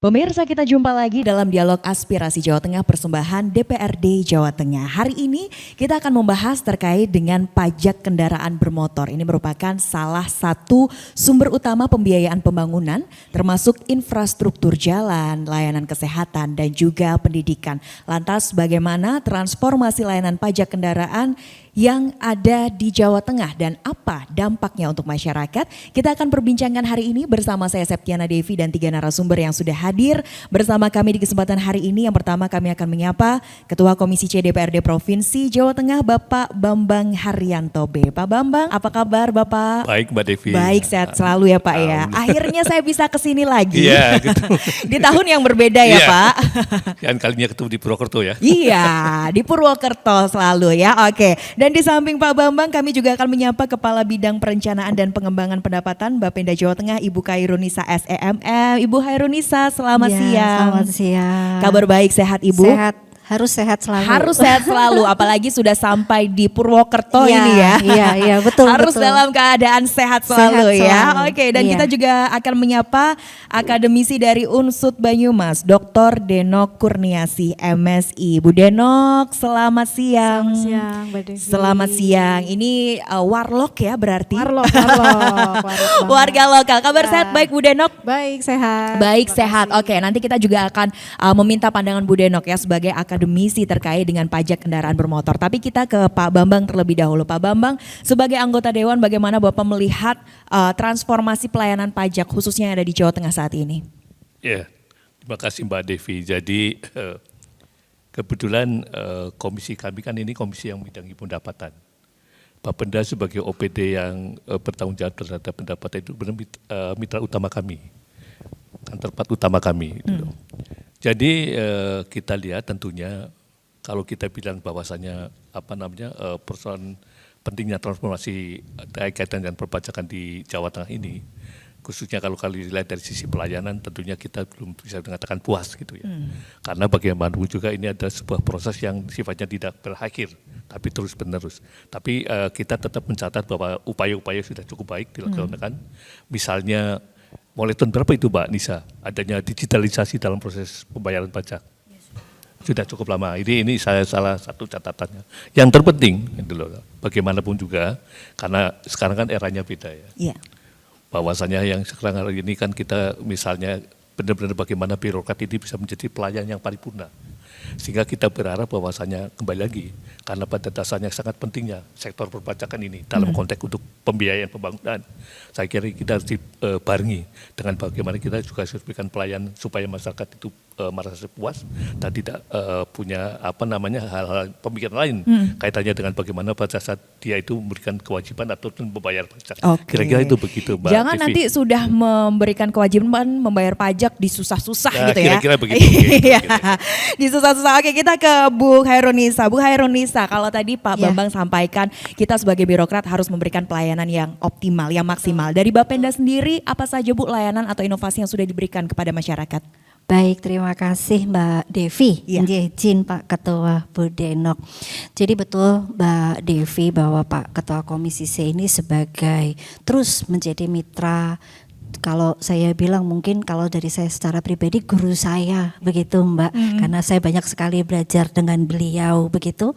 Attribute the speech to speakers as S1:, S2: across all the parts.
S1: Pemirsa, kita jumpa lagi dalam Dialog Aspirasi Jawa Tengah persembahan DPRD Jawa Tengah. Hari ini kita akan membahas terkait dengan pajak kendaraan bermotor. Ini merupakan salah satu sumber utama pembiayaan pembangunan termasuk infrastruktur jalan, layanan kesehatan dan juga pendidikan. Lantas bagaimana transformasi layanan pajak kendaraan yang ada di Jawa Tengah dan apa dampaknya untuk masyarakat? Kita akan perbincangkan hari ini bersama saya Septiana Devi dan 3 narasumber yang sudah hadir bersama kami di kesempatan hari ini. Yang pertama kami akan menyapa Ketua Komisi C DPRD Provinsi Jawa Tengah Bapak Bambang Haryanto B. Pak Bambang, apa kabar Bapak?
S2: Baik Mbak Devi.
S1: Baik, sehat selalu ya Pak ya. Akhirnya saya bisa kesini lagi.
S2: Iya gitu.
S1: Di tahun yang berbeda ya
S2: Iya.
S1: Pak.
S2: Kan kalinya ketemu di Purwokerto ya.
S1: Iya, di Purwokerto selalu ya. Oke. Dan di samping Pak Bambang kami juga akan menyapa Kepala Bidang Perencanaan dan Pengembangan Pendapatan Bapenda Jawa Tengah Ibu Khairunisa SEMM. Ibu Khairunisa, selamat siang.
S3: Selamat siang.
S1: Kabar baik, sehat Ibu?
S3: Sehat, harus sehat selalu.
S1: Harus sehat selalu, apalagi sudah sampai di Purwokerto
S3: Iya,
S1: ini ya.
S3: Iya, betul.
S1: Harus
S3: betul.
S1: dalam keadaan sehat selalu
S3: Sehat
S1: ya.
S3: selalu.
S1: Oke, dan
S3: Iya.
S1: kita juga akan menyapa akademisi dari Unsud Banyumas, Dr. Denok Kurniasi MSI. Bu Denok, selamat siang.
S3: Selamat siang, Mbak Devi.
S1: Selamat siang. Ini warlock ya berarti?
S3: Warlock.
S1: Warga lokal. Kabar sehat baik Bu Denok?
S3: Baik, sehat.
S1: Baik,
S3: Terima
S1: sehat.
S3: kasih.
S1: Oke, nanti kita juga akan meminta pandangan Bu Denok ya sebagai akademisi terkait dengan pajak kendaraan bermotor. Tapi kita ke Pak Bambang terlebih dahulu. Pak Bambang, sebagai anggota Dewan bagaimana Bapak melihat transformasi pelayanan pajak khususnya yang ada di Jawa Tengah saat ini?
S2: Ya, terima kasih Mbak Devi. Jadi kebetulan komisi kami kan ini komisi yang membidangi pendapatan. Bapenda sebagai OPD yang bertanggung jawab terhadap pendapatan itu benar mitra utama kami, counterpart utama kami. Gitu. Jadi kita lihat tentunya kalau kita bilang bahwasanya persoalan pentingnya transformasi kaitan dengan perpajakan di Jawa Tengah ini, khususnya kalau dilihat dari sisi pelayanan, tentunya kita belum bisa mengatakan puas gitu ya. Karena bagaimanapun juga ini ada sebuah proses yang sifatnya tidak berakhir, tapi terus menerus. Tapi kita tetap mencatat bahwa upaya-upaya sudah cukup baik dilakukan. Misalnya mulai tahun berapa itu Mbak Nisa adanya digitalisasi dalam proses pembayaran pajak? Sudah cukup lama. Ini saya salah satu catatannya. Yang terpenting itu loh, bagaimanapun juga karena sekarang kan eranya beda ya.
S1: Iya.
S2: Bahwasanya yang sekarang hari ini kan kita misalnya benar-benar bagaimana birokrat ini bisa menjadi pelayan yang paripurna. Sehingga kita berharap bahwasanya kembali lagi karena pada dasarnya sangat pentingnya sektor perpajakan ini dalam konteks untuk pembiayaan pembangunan. Saya kira kita harus dibarengi dengan bagaimana kita juga harus berikan pelayan supaya masyarakat itu merasa puas dan tidak punya hal-hal pemikiran lain kaitannya dengan bagaimana pada saat dia itu memberikan kewajiban atau membayar pajak.
S1: Oke.
S2: Kira-kira itu begitu Mbak
S1: Jangan
S2: Devi.
S1: nanti sudah memberikan kewajiban membayar pajak disusah-susah
S2: Nah,
S1: gitu ya.
S2: kira-kira begitu.
S1: Iya. Disusah-susah. Oke, kita ke Bu Khairunisa. Bu Khairunisa, kalau tadi Pak
S3: Ya.
S1: Bambang sampaikan kita sebagai birokrat harus memberikan pelayanan yang optimal, yang maksimal. Dari Bapenda sendiri apa saja Bu layanan atau inovasi yang sudah diberikan kepada masyarakat?
S3: Baik, terima kasih Mbak Devi.
S1: Iya.
S3: Izin Pak Ketua Bu Denok. Jadi betul Mbak Devi bahwa Pak Ketua Komisi C ini sebagai terus menjadi mitra. Kalau saya bilang mungkin kalau dari saya secara pribadi guru saya begitu Mbak, karena saya banyak sekali belajar dengan beliau begitu.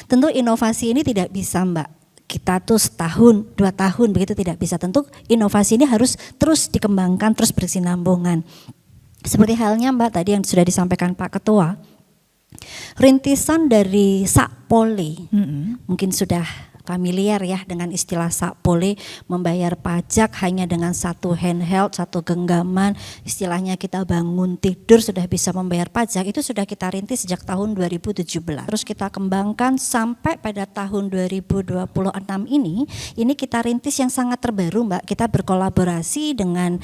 S3: Tentu inovasi ini tidak bisa Mbak, kita tuh setahun, 2 tahun begitu tidak bisa. Tentu inovasi ini harus terus dikembangkan, terus berkesinambungan. Seperti halnya Mbak tadi yang sudah disampaikan Pak Ketua, rintisan dari Sakpole, mungkin sudah familiar ya dengan istilah Sakpole, membayar pajak hanya dengan satu handheld, satu genggaman, istilahnya kita bangun tidur sudah bisa membayar pajak, itu sudah kita rintis sejak tahun 2017. Terus kita kembangkan sampai pada tahun 2026 ini kita rintis yang sangat terbaru Mbak, kita berkolaborasi dengan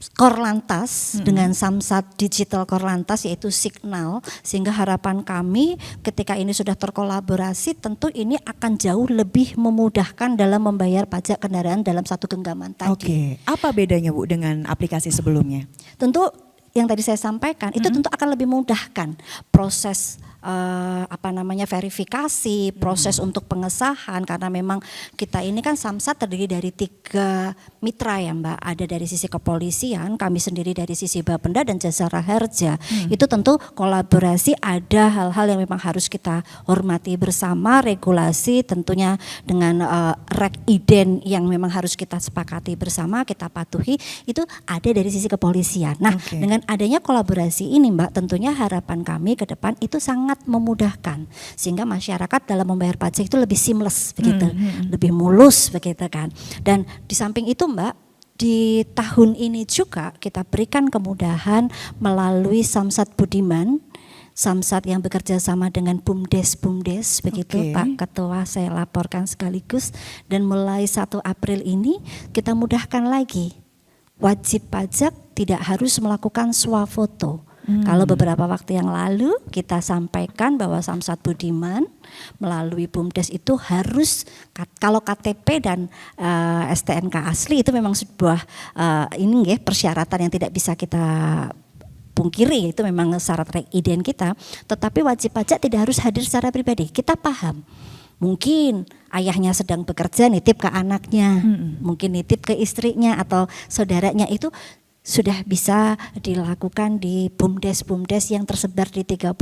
S3: Korlantas dengan Samsat Digital Korlantas yaitu Signal, sehingga harapan kami ketika ini sudah terkolaborasi tentu ini akan jauh lebih memudahkan dalam membayar pajak kendaraan dalam satu genggaman tadi.
S1: Oke, apa bedanya Bu dengan aplikasi sebelumnya?
S3: Tentu yang tadi saya sampaikan itu tentu akan lebih memudahkan proses verifikasi, proses untuk pengesahan, karena memang kita ini kan Samsat terdiri dari 3 mitra ya Mbak, ada dari sisi kepolisian, kami sendiri dari sisi Bapenda dan Jasa Raharja. Itu tentu kolaborasi, ada hal-hal yang memang harus kita hormati bersama, regulasi tentunya dengan rek iden yang memang harus kita sepakati bersama, kita patuhi, itu ada dari sisi kepolisian. Nah, dengan adanya kolaborasi ini Mbak, tentunya harapan kami ke depan itu sangat memudahkan sehingga masyarakat dalam membayar pajak itu lebih seamless begitu, lebih mulus begitu kan. Dan di samping itu Mbak, di tahun ini juga kita berikan kemudahan melalui Samsat Budiman, Samsat yang bekerja sama dengan BUMDes begitu Pak Ketua, saya laporkan sekaligus. Dan mulai 1 April ini kita mudahkan lagi, wajib pajak tidak harus melakukan swafoto. Kalau beberapa waktu yang lalu kita sampaikan bahwa Samsat Budiman melalui BUMDes itu harus, kalau KTP dan STNK asli itu memang sebuah persyaratan yang tidak bisa kita pungkiri, itu memang syarat iden kita, tetapi wajib pajak tidak harus hadir secara pribadi. Kita paham. Mungkin ayahnya sedang bekerja nitip ke anaknya, mungkin nitip ke istrinya atau saudaranya, itu sudah bisa dilakukan di BUMDes yang tersebar di 35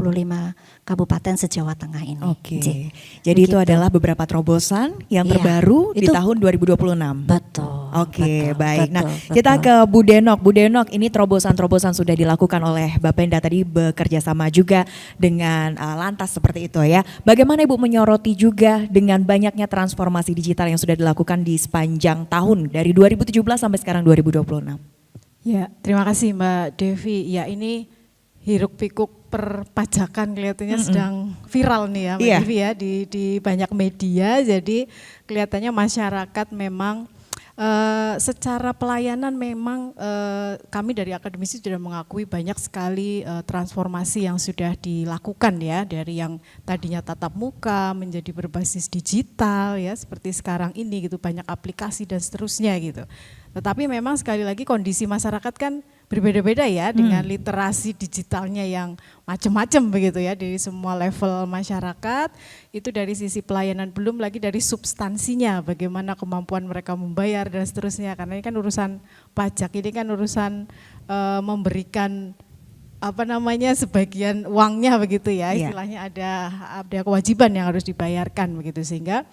S3: kabupaten se-Jawa Tengah ini.
S1: Jadi begitu. Itu adalah beberapa terobosan yang terbaru di tahun 2026.
S3: Betul.
S1: Baik. Nah, kita ke Bu Denok. Bu Denok, ini terobosan-terobosan sudah dilakukan oleh Bapenda, tadi bekerja sama juga dengan Lantas seperti itu ya. Bagaimana Ibu menyoroti juga dengan banyaknya transformasi digital yang sudah dilakukan di sepanjang tahun dari 2017 sampai sekarang 2026?
S4: Ya, terima kasih Mbak Devi. Ya, ini hiruk pikuk perpajakan kelihatannya sedang viral nih ya Mbak Devi ya, di banyak media. Jadi kelihatannya masyarakat memang secara pelayanan memang kami dari akademisi sudah mengakui banyak sekali transformasi yang sudah dilakukan ya, dari yang tadinya tatap muka menjadi berbasis digital ya, seperti sekarang ini gitu, banyak aplikasi dan seterusnya gitu. Tetapi memang sekali lagi kondisi masyarakat kan berbeda-beda ya, dengan literasi digitalnya yang macam-macam begitu ya, dari semua level masyarakat. Itu dari sisi pelayanan, belum lagi dari substansinya, bagaimana kemampuan mereka membayar dan seterusnya. Karena ini kan urusan pajak, ini kan urusan memberikan sebagian uangnya begitu ya, istilahnya ada kewajiban yang harus dibayarkan begitu, sehingga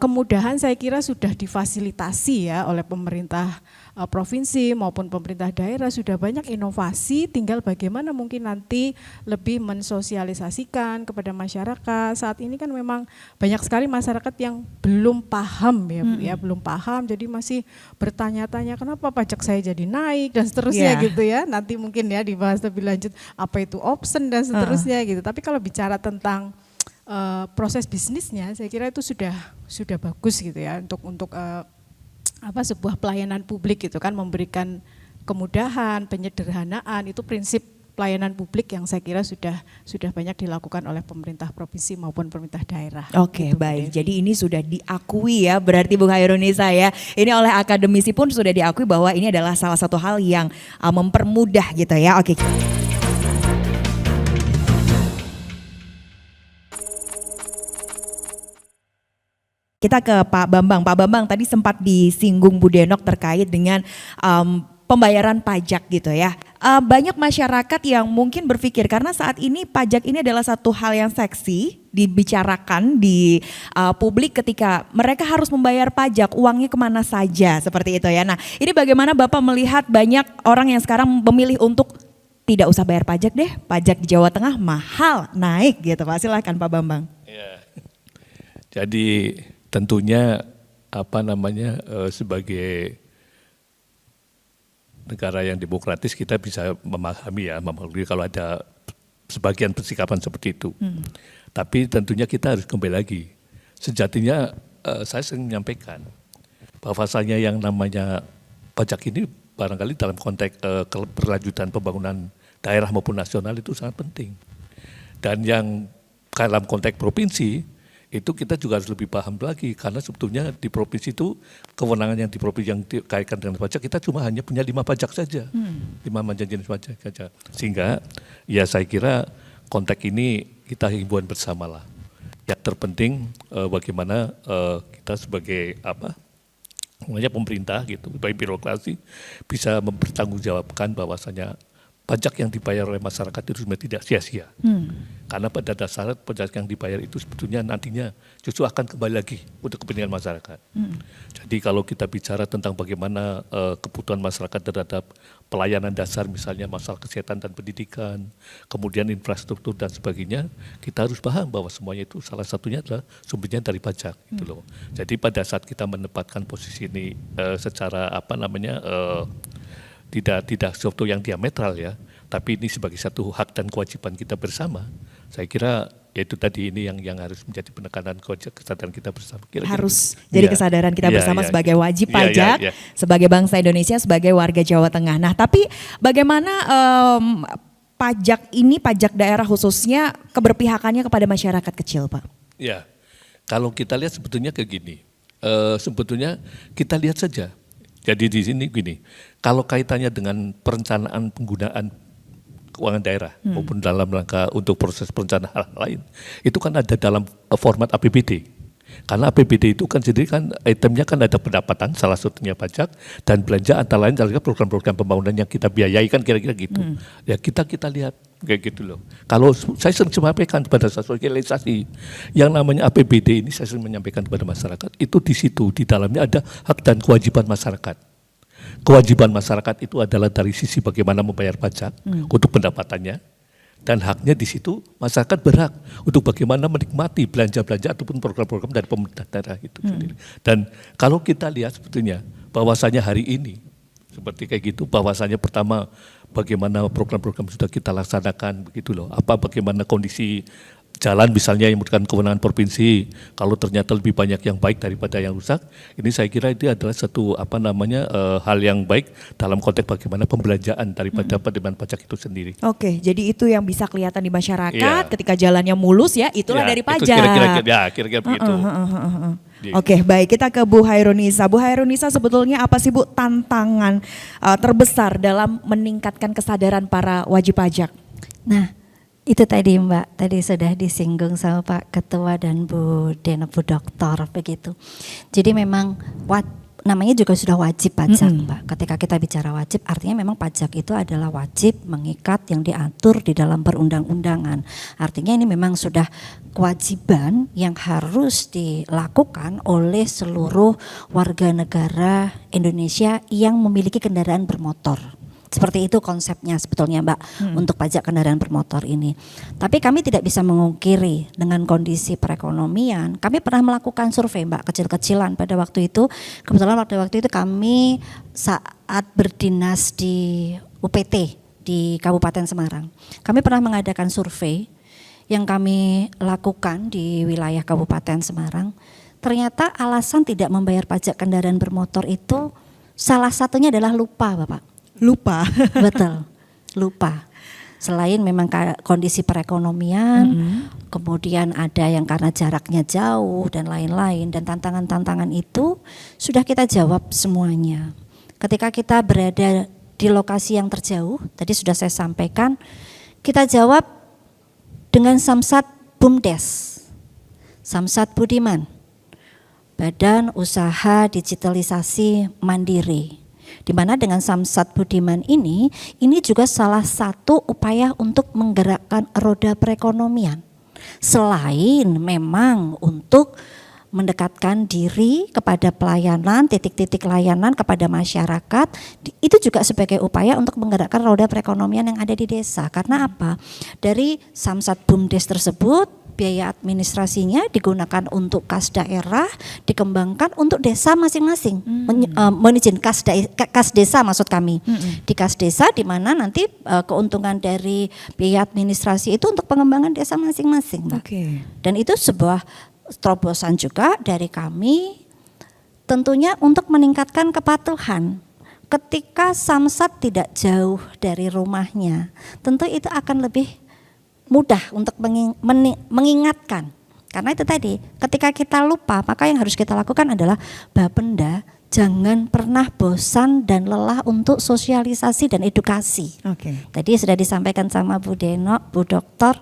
S4: kemudahan saya kira sudah difasilitasi ya oleh pemerintah provinsi maupun pemerintah daerah, sudah banyak inovasi, tinggal bagaimana mungkin nanti lebih mensosialisasikan kepada masyarakat. Saat ini kan memang banyak sekali masyarakat yang belum paham ya Bu ya, belum paham, jadi masih bertanya-tanya kenapa pajak saya jadi naik dan seterusnya gitu ya. Nanti mungkin ya dibahas lebih lanjut apa itu option dan seterusnya gitu. Tapi kalau bicara tentang proses bisnisnya, saya kira itu sudah bagus gitu ya, untuk sebuah pelayanan publik gitu kan, memberikan kemudahan, penyederhanaan, itu prinsip pelayanan publik yang saya kira sudah banyak dilakukan oleh pemerintah provinsi maupun pemerintah daerah.
S1: Oke, baik. Jadi ini sudah diakui ya, berarti Bu Khairunisa ya. Ini oleh akademisi pun sudah diakui bahwa ini adalah salah satu hal yang mempermudah gitu ya. Oke. Kita ke Pak Bambang. Pak Bambang, tadi sempat disinggung Bu Denok terkait dengan pembayaran pajak gitu ya. Banyak masyarakat yang mungkin berpikir karena saat ini pajak ini adalah satu hal yang seksi dibicarakan di publik ketika mereka harus membayar pajak, uangnya kemana saja seperti itu ya. Nah, ini bagaimana Bapak melihat banyak orang yang sekarang memilih untuk tidak usah bayar pajak deh, pajak di Jawa Tengah mahal, naik gitu Pak. Silakan Pak Bambang.
S2: Ya. Jadi tentunya sebagai negara yang demokratis kita bisa memahami kalau ada sebagian persikapan seperti itu. Tapi tentunya kita harus kembali lagi. Sejatinya saya sering menyampaikan bahwasanya yang namanya pajak ini barangkali dalam konteks keberlanjutan pembangunan daerah maupun nasional itu sangat penting. Dan yang dalam konteks provinsi itu kita juga harus lebih paham lagi, karena sebetulnya di provinsi itu kewenangan yang di provinsi yang dikaitkan dengan pajak kita cuma hanya punya 5 pajak saja, 5 macam jenis pajak saja. Sehingga ya saya kira konteks ini kita himbauan bersama lah. Yang terpenting bagaimana kita sebagai pemerintah gitu, baik birokrasi bisa mempertanggungjawabkan bahwasanya pajak yang dibayar oleh masyarakat itu sebenarnya tidak sia-sia. Karena pada dasarnya pajak yang dibayar itu sebetulnya nantinya justru akan kembali lagi untuk kepentingan masyarakat. Jadi kalau kita bicara tentang bagaimana kebutuhan masyarakat terhadap pelayanan dasar, misalnya masalah kesehatan dan pendidikan, kemudian infrastruktur dan sebagainya, kita harus paham bahwa semuanya itu salah satunya adalah sumbernya dari pajak. Gitu loh. Jadi pada saat kita menempatkan posisi ini secara tidak sesuatu yang diametral ya, tapi ini sebagai satu hak dan kewajiban kita bersama. Saya kira yaitu tadi ini yang harus menjadi penekanan kesadaran kita bersama. Kira-kira
S1: harus jadi kesadaran kita bersama sebagai wajib pajak, sebagai bangsa Indonesia, sebagai warga Jawa Tengah. Nah, tapi bagaimana pajak ini, pajak daerah khususnya keberpihakannya kepada masyarakat kecil, Pak?
S2: Ya, kalau kita lihat sebetulnya kayak gini, sebetulnya kita lihat saja. Jadi di sini gini, kalau kaitannya dengan perencanaan penggunaan keuangan daerah maupun dalam rangka untuk proses perencanaan hal lain, itu kan ada dalam format APBD. Karena APBD itu kan sendiri kan itemnya kan ada pendapatan, salah satunya pajak, dan belanja antara lain adalah program-program pembangunan yang kita biayai kan kira-kira gitu. Ya kita lihat kayak gitu loh. Kalau saya sering sampaikan pada sosialisasi yang namanya APBD ini, saya sering menyampaikan kepada masyarakat, itu di situ di dalamnya ada hak dan kewajiban masyarakat. Kewajiban masyarakat itu adalah dari sisi bagaimana membayar pajak untuk pendapatannya, dan haknya di situ masyarakat berhak untuk bagaimana menikmati belanja-belanja ataupun program-program dari pemerintah daerah itu sendiri. Dan kalau kita lihat sebetulnya bahwasanya hari ini seperti kayak gitu, bahwasanya pertama bagaimana program-program sudah kita laksanakan begitu loh. Bagaimana kondisi jalan misalnya yang merupakan kewenangan provinsi, kalau ternyata lebih banyak yang baik daripada yang rusak, ini saya kira itu adalah satu hal yang baik dalam konteks bagaimana pembelanjaan daripada penerimaan pajak itu sendiri.
S1: Oke, jadi itu yang bisa kelihatan di masyarakat ketika jalannya mulus ya, itulah dari pajak.
S2: Kira-kira begitu.
S1: Oke, baik, kita ke Bu Hairunisa. Bu Hairunisa, sebetulnya apa sih Bu tantangan terbesar dalam meningkatkan kesadaran para wajib pajak?
S3: Nah, itu tadi Mbak, tadi sudah disinggung sama Pak Ketua dan Bu Doktor begitu. Jadi memang namanya juga sudah wajib pajak Mbak. Ketika kita bicara wajib, artinya memang pajak itu adalah wajib mengikat yang diatur di dalam perundang-undangan. Artinya ini memang sudah kewajiban yang harus dilakukan oleh seluruh warga negara Indonesia yang memiliki kendaraan bermotor. Seperti itu konsepnya sebetulnya Mbak untuk pajak kendaraan bermotor ini. Tapi kami tidak bisa mengungkiri dengan kondisi perekonomian. Kami pernah melakukan survei Mbak kecil-kecilan pada waktu itu. Kebetulan pada waktu itu kami saat berdinas di UPT di Kabupaten Semarang. Kami pernah mengadakan survei yang kami lakukan di wilayah Kabupaten Semarang. Ternyata alasan tidak membayar pajak kendaraan bermotor itu salah satunya adalah lupa Bapak.
S1: Lupa.
S3: Betul, lupa. Selain memang kondisi perekonomian, kemudian ada yang karena jaraknya jauh dan lain-lain, dan tantangan-tantangan itu sudah kita jawab semuanya. Ketika kita berada di lokasi yang terjauh, tadi sudah saya sampaikan, kita jawab dengan Samsat BUMDes, Samsat Budiman, Badan Usaha Digitalisasi Mandiri. Di mana dengan Samsat Budiman ini juga salah satu upaya untuk menggerakkan roda perekonomian. Selain memang untuk mendekatkan diri kepada pelayanan, titik-titik layanan kepada masyarakat, itu juga sebagai upaya untuk menggerakkan roda perekonomian yang ada di desa. Karena apa? Dari Samsat BUMDes tersebut, biaya administrasinya digunakan untuk kas daerah, dikembangkan untuk desa masing-masing. Menizin kas desa maksud kami. Di kas desa di mana nanti keuntungan dari biaya administrasi itu untuk pengembangan desa masing-masing. Dan itu sebuah terobosan juga dari kami, tentunya untuk meningkatkan kepatuhan. Ketika Samsat tidak jauh dari rumahnya, tentu itu akan lebih mudah untuk mengingatkan Karena itu tadi, ketika kita lupa, maka yang harus kita lakukan adalah Bapenda jangan pernah bosan dan lelah untuk sosialisasi dan edukasi.
S1: Oke.
S3: Tadi sudah disampaikan sama Bu Denok, Bu Dokter,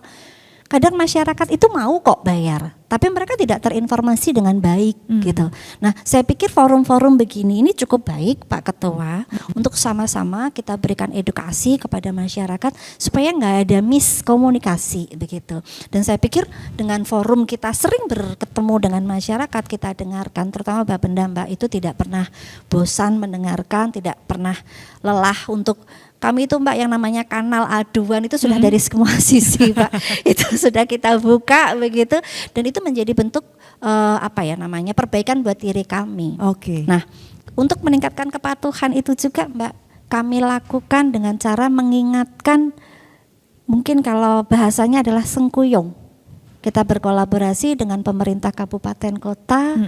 S3: kadang masyarakat itu mau kok bayar, tapi mereka tidak terinformasi dengan baik gitu. Nah, saya pikir forum-forum begini ini cukup baik Pak Ketua untuk sama-sama kita berikan edukasi kepada masyarakat supaya nggak ada miskomunikasi begitu. Dan saya pikir dengan forum kita sering bertemu dengan masyarakat, kita dengarkan, terutama Bapenda Mbak itu tidak pernah bosan mendengarkan, tidak pernah lelah untuk kami itu Mbak yang namanya kanal aduan itu sudah dari semua sisi Pak, itu sudah kita buka begitu, dan itu menjadi bentuk perbaikan buat diri kami.
S1: Oke.
S3: Nah, untuk meningkatkan kepatuhan itu juga Mbak, kami lakukan dengan cara mengingatkan, mungkin kalau bahasanya adalah sengkuyung. Kita berkolaborasi dengan pemerintah kabupaten kota,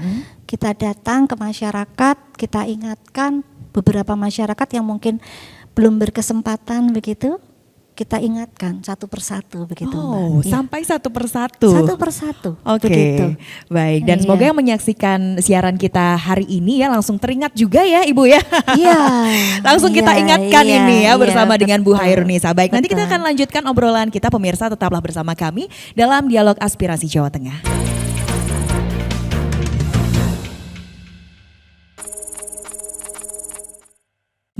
S3: kita datang ke masyarakat, kita ingatkan beberapa masyarakat yang mungkin belum berkesempatan begitu, kita ingatkan satu persatu begitu Mbak.
S1: Sampai satu persatu.
S3: Satu persatu.
S1: Oke,
S3: begitu.
S1: Baik. Dan semoga yang menyaksikan siaran kita hari ini ya langsung teringat juga ya Ibu ya.
S3: Iya.
S1: Langsung kita ingatkan ini ya bersama dengan Bu
S3: betul.
S1: Hairunisa. Baik, nanti kita
S3: Betul.
S1: akan lanjutkan obrolan kita, pemirsa tetaplah bersama kami dalam Dialog Aspirasi Jawa Tengah.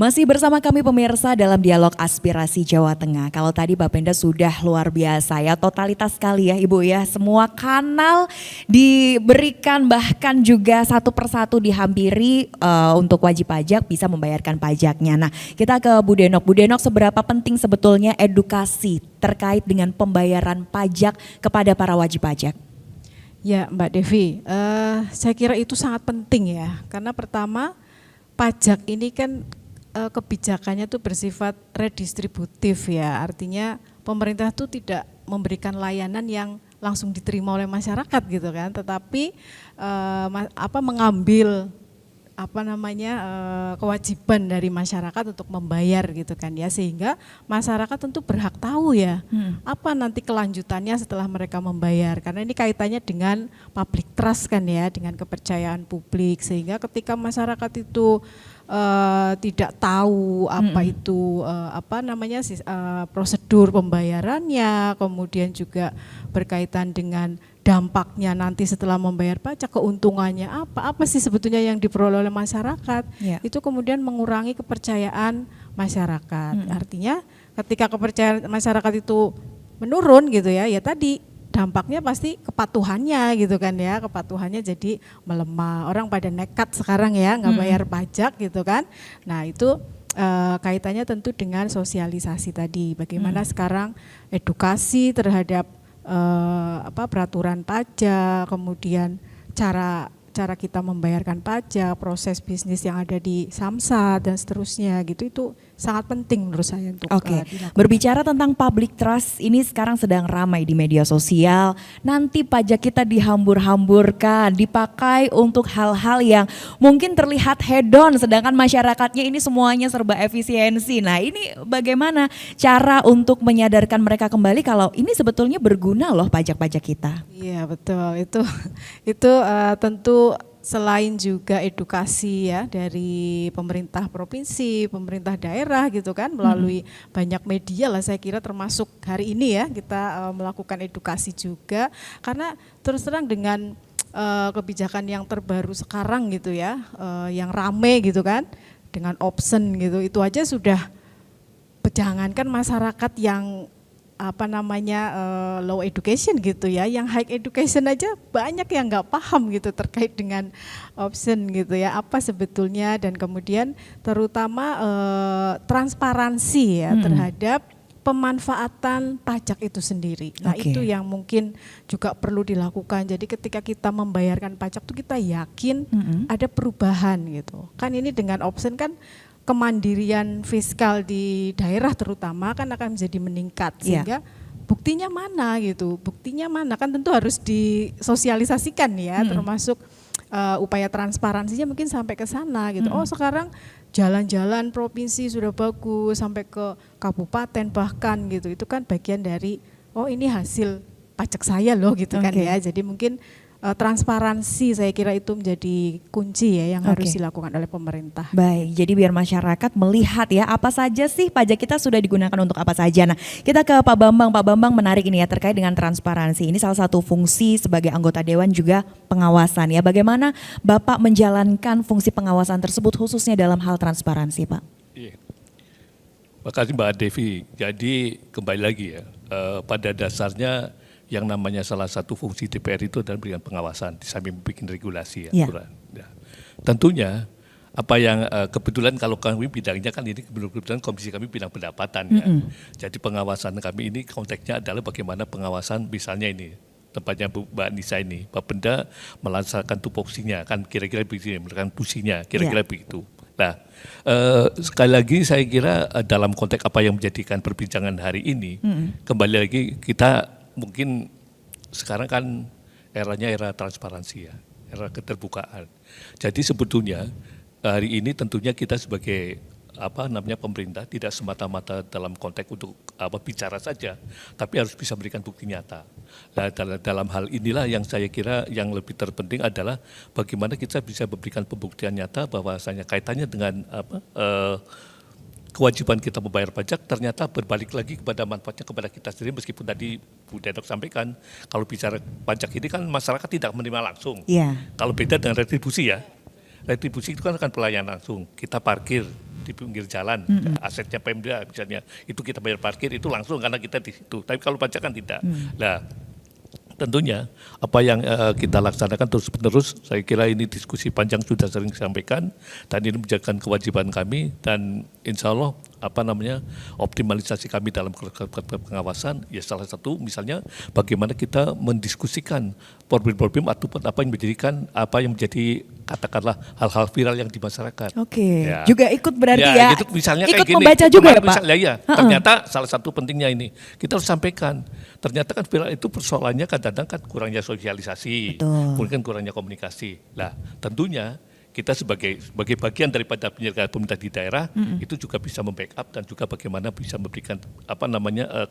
S1: Masih bersama kami pemirsa dalam Dialog Aspirasi Jawa Tengah. Kalau tadi Bapenda sudah luar biasa ya, totalitas sekali ya Ibu ya. Semua kanal diberikan, bahkan juga satu persatu dihampiri untuk wajib pajak bisa membayarkan pajaknya. Nah, kita ke Bu Denok. Bu Denok, seberapa penting sebetulnya edukasi terkait dengan pembayaran pajak kepada para wajib pajak?
S4: Ya Mbak Devi, saya kira itu sangat penting ya. Karena pertama, pajak ini kan kebijakannya itu bersifat redistributif ya, artinya pemerintah itu tidak memberikan layanan yang langsung diterima oleh masyarakat gitu kan, tetapi mengambil kewajiban dari masyarakat untuk membayar gitu kan ya, sehingga masyarakat tentu berhak tahu ya apa nanti kelanjutannya setelah mereka membayar, karena ini kaitannya dengan public trust kan ya, dengan kepercayaan publik, sehingga ketika masyarakat itu tidak tahu apa itu prosedur pembayarannya, kemudian juga berkaitan dengan dampaknya nanti setelah membayar pajak, keuntungannya apa sih sebetulnya yang diperoleh oleh masyarakat, itu kemudian mengurangi kepercayaan masyarakat. Artinya ketika kepercayaan masyarakat itu menurun gitu ya, ya tadi dampaknya pasti kepatuhannya gitu kan ya, kepatuhannya jadi melemah, orang pada nekat sekarang ya nggak bayar pajak gitu kan. Nah itu kaitannya tentu dengan sosialisasi tadi, bagaimana sekarang edukasi terhadap peraturan pajak, kemudian cara kita membayarkan pajak, proses bisnis yang ada di Samsat dan seterusnya gitu, itu sangat penting menurut saya untuk dilakukan.
S1: Berbicara tentang public trust, ini sekarang sedang ramai di media sosial. Nanti pajak kita dihambur-hamburkan, dipakai untuk hal-hal yang mungkin terlihat hedon, sedangkan masyarakatnya ini semuanya serba efisiensi. Nah, ini bagaimana cara untuk menyadarkan mereka kembali kalau ini sebetulnya berguna loh pajak-pajak kita?
S4: Iya betul, itu tentu selain juga edukasi ya dari pemerintah provinsi, pemerintah daerah gitu kan, melalui banyak media lah saya kira, termasuk hari ini ya kita melakukan edukasi juga, karena terus terang dengan kebijakan yang terbaru sekarang gitu ya, yang rame gitu kan, dengan option gitu, itu aja sudah, jangankan masyarakat yang low education gitu ya, yang high education aja banyak yang nggak paham gitu terkait dengan option gitu ya, apa sebetulnya, dan kemudian terutama transparansi ya terhadap pemanfaatan pajak itu sendiri. Nah itu yang mungkin juga perlu dilakukan. Jadi ketika kita membayarkan pajak tuh kita yakin ada perubahan gitu. Kan ini dengan option kan kemandirian fiskal di daerah terutama kan akan menjadi meningkat, sehingga buktinya mana gitu, buktinya mana kan tentu harus disosialisasikan ya, termasuk upaya transparansinya mungkin sampai ke sana gitu. Oh sekarang jalan-jalan provinsi sudah bagus sampai ke kabupaten bahkan gitu, itu kan bagian dari oh ini hasil pajak saya loh gitu kan
S1: Oke.
S4: ya. Jadi mungkin transparansi saya kira itu menjadi kunci ya yang harus dilakukan oleh pemerintah.
S1: Baik, jadi biar masyarakat melihat ya apa saja sih pajak kita sudah digunakan untuk apa saja. Nah, kita ke Pak Bambang. Pak Bambang menarik ini ya terkait dengan transparansi. Ini salah satu fungsi sebagai anggota dewan juga pengawasan ya. Bagaimana Bapak menjalankan fungsi pengawasan tersebut khususnya dalam hal transparansi, Pak?
S2: Iya. Makasih Mbak Devi. Jadi kembali lagi ya, pada dasarnya yang namanya salah satu fungsi DPR itu adalah memberikan pengawasan, di samping bikin regulasi ya.
S1: Ya.
S2: Ya. Tentunya apa yang kebetulan kalau kami bidangnya kan ini kebetulan komisi kami bidang pendapatan ya. Jadi pengawasan kami ini konteksnya adalah bagaimana pengawasan misalnya ini tempatnya Mbak Nisa ini, Bapenda melaksanakan tupoksinya kan kira-kira begini, melakukan tusinya kira-kira begitu. Nah, sekali lagi saya kira dalam konteks apa yang menjadikan perbincangan hari ini, kembali lagi kita mungkin sekarang kan eranya era transparansi ya, era keterbukaan. Jadi sebetulnya hari ini tentunya kita sebagai pemerintah tidak semata-mata dalam konteks untuk bicara saja, tapi harus bisa memberikan bukti nyata. Nah, dalam hal inilah yang saya kira yang lebih terpenting adalah bagaimana kita bisa memberikan pembuktian nyata bahwasanya kaitannya dengan kewajiban kita membayar pajak ternyata berbalik lagi kepada manfaatnya kepada kita sendiri, meskipun tadi Bu Denok sampaikan kalau bicara pajak ini kan masyarakat tidak menerima langsung.
S1: Iya.
S2: Kalau beda dengan retribusi ya, retribusi itu kan akan pelayanan langsung, kita parkir di pinggir jalan, asetnya Pemda misalnya, itu kita bayar parkir itu langsung karena kita di situ. Tapi kalau pajak kan tidak. Nah, tentunya apa yang kita laksanakan terus-menerus, saya kira ini diskusi panjang sudah sering disampaikan dan ini menjadikan kewajiban kami dan insya Allah optimalisasi kami dalam pengawasan ya salah satu misalnya bagaimana kita mendiskusikan problem-problem ataupun apa yang menjadi katakanlah hal-hal viral yang di masyarakat.
S1: Oke,
S2: Ya.
S1: juga ikut berarti ya,
S2: gitu, misalnya
S1: ikut
S2: kayak gini,
S1: membaca juga ya Pak?
S2: Misalnya, ya, ternyata salah satu pentingnya ini kita harus sampaikan. Ternyata kan viral itu persoalannya kadang-kadang kan kurangnya sosialisasi,
S1: Betul.
S2: mungkin kurangnya komunikasi. Nah, tentunya kita sebagai bagian daripada penyelenggara pemerintah di daerah itu juga bisa membackup dan juga bagaimana bisa memberikan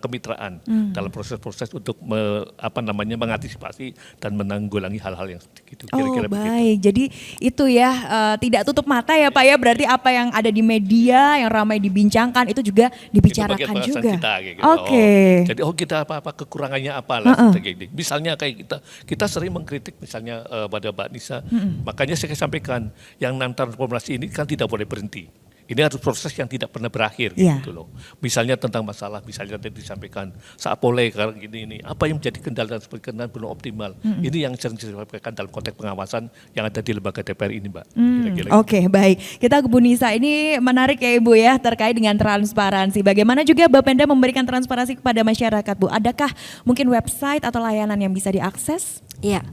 S2: kemitraan dalam proses-proses untuk mengantisipasi dan menanggulangi hal-hal yang seperti itu. Kira-kira begitu.
S1: Baik, jadi itu ya tidak tutup mata ya Pak ya, berarti apa yang ada di media yang ramai dibincangkan itu juga dibicarakan
S2: Itu bagian
S1: juga.
S2: kita, kayak gitu.
S1: Oke.
S2: Jadi kita apa kekurangannya apa lah kayak gitu. Misalnya kayak kita sering mengkritik misalnya pada Mbak Nisa, makanya saya sampaikan yang transformasi ini kan tidak boleh berhenti. Ini harus proses yang tidak pernah berakhir gitu loh. Misalnya tentang masalah, misalnya tadi disampaikan Sapole karena ini apa yang menjadi kendala dan seperti kendala belum optimal. Ini yang sering disampaikan dalam konteks pengawasan yang ada di lembaga DPR ini, Mbak. Kira-kira.
S1: Oke, baik. Kita ke Bu Nisa, ini menarik ya Ibu ya terkait dengan transparansi. Bagaimana juga Bapenda memberikan transparansi kepada masyarakat, Bu? Adakah mungkin website atau layanan yang bisa diakses?
S3: Iya.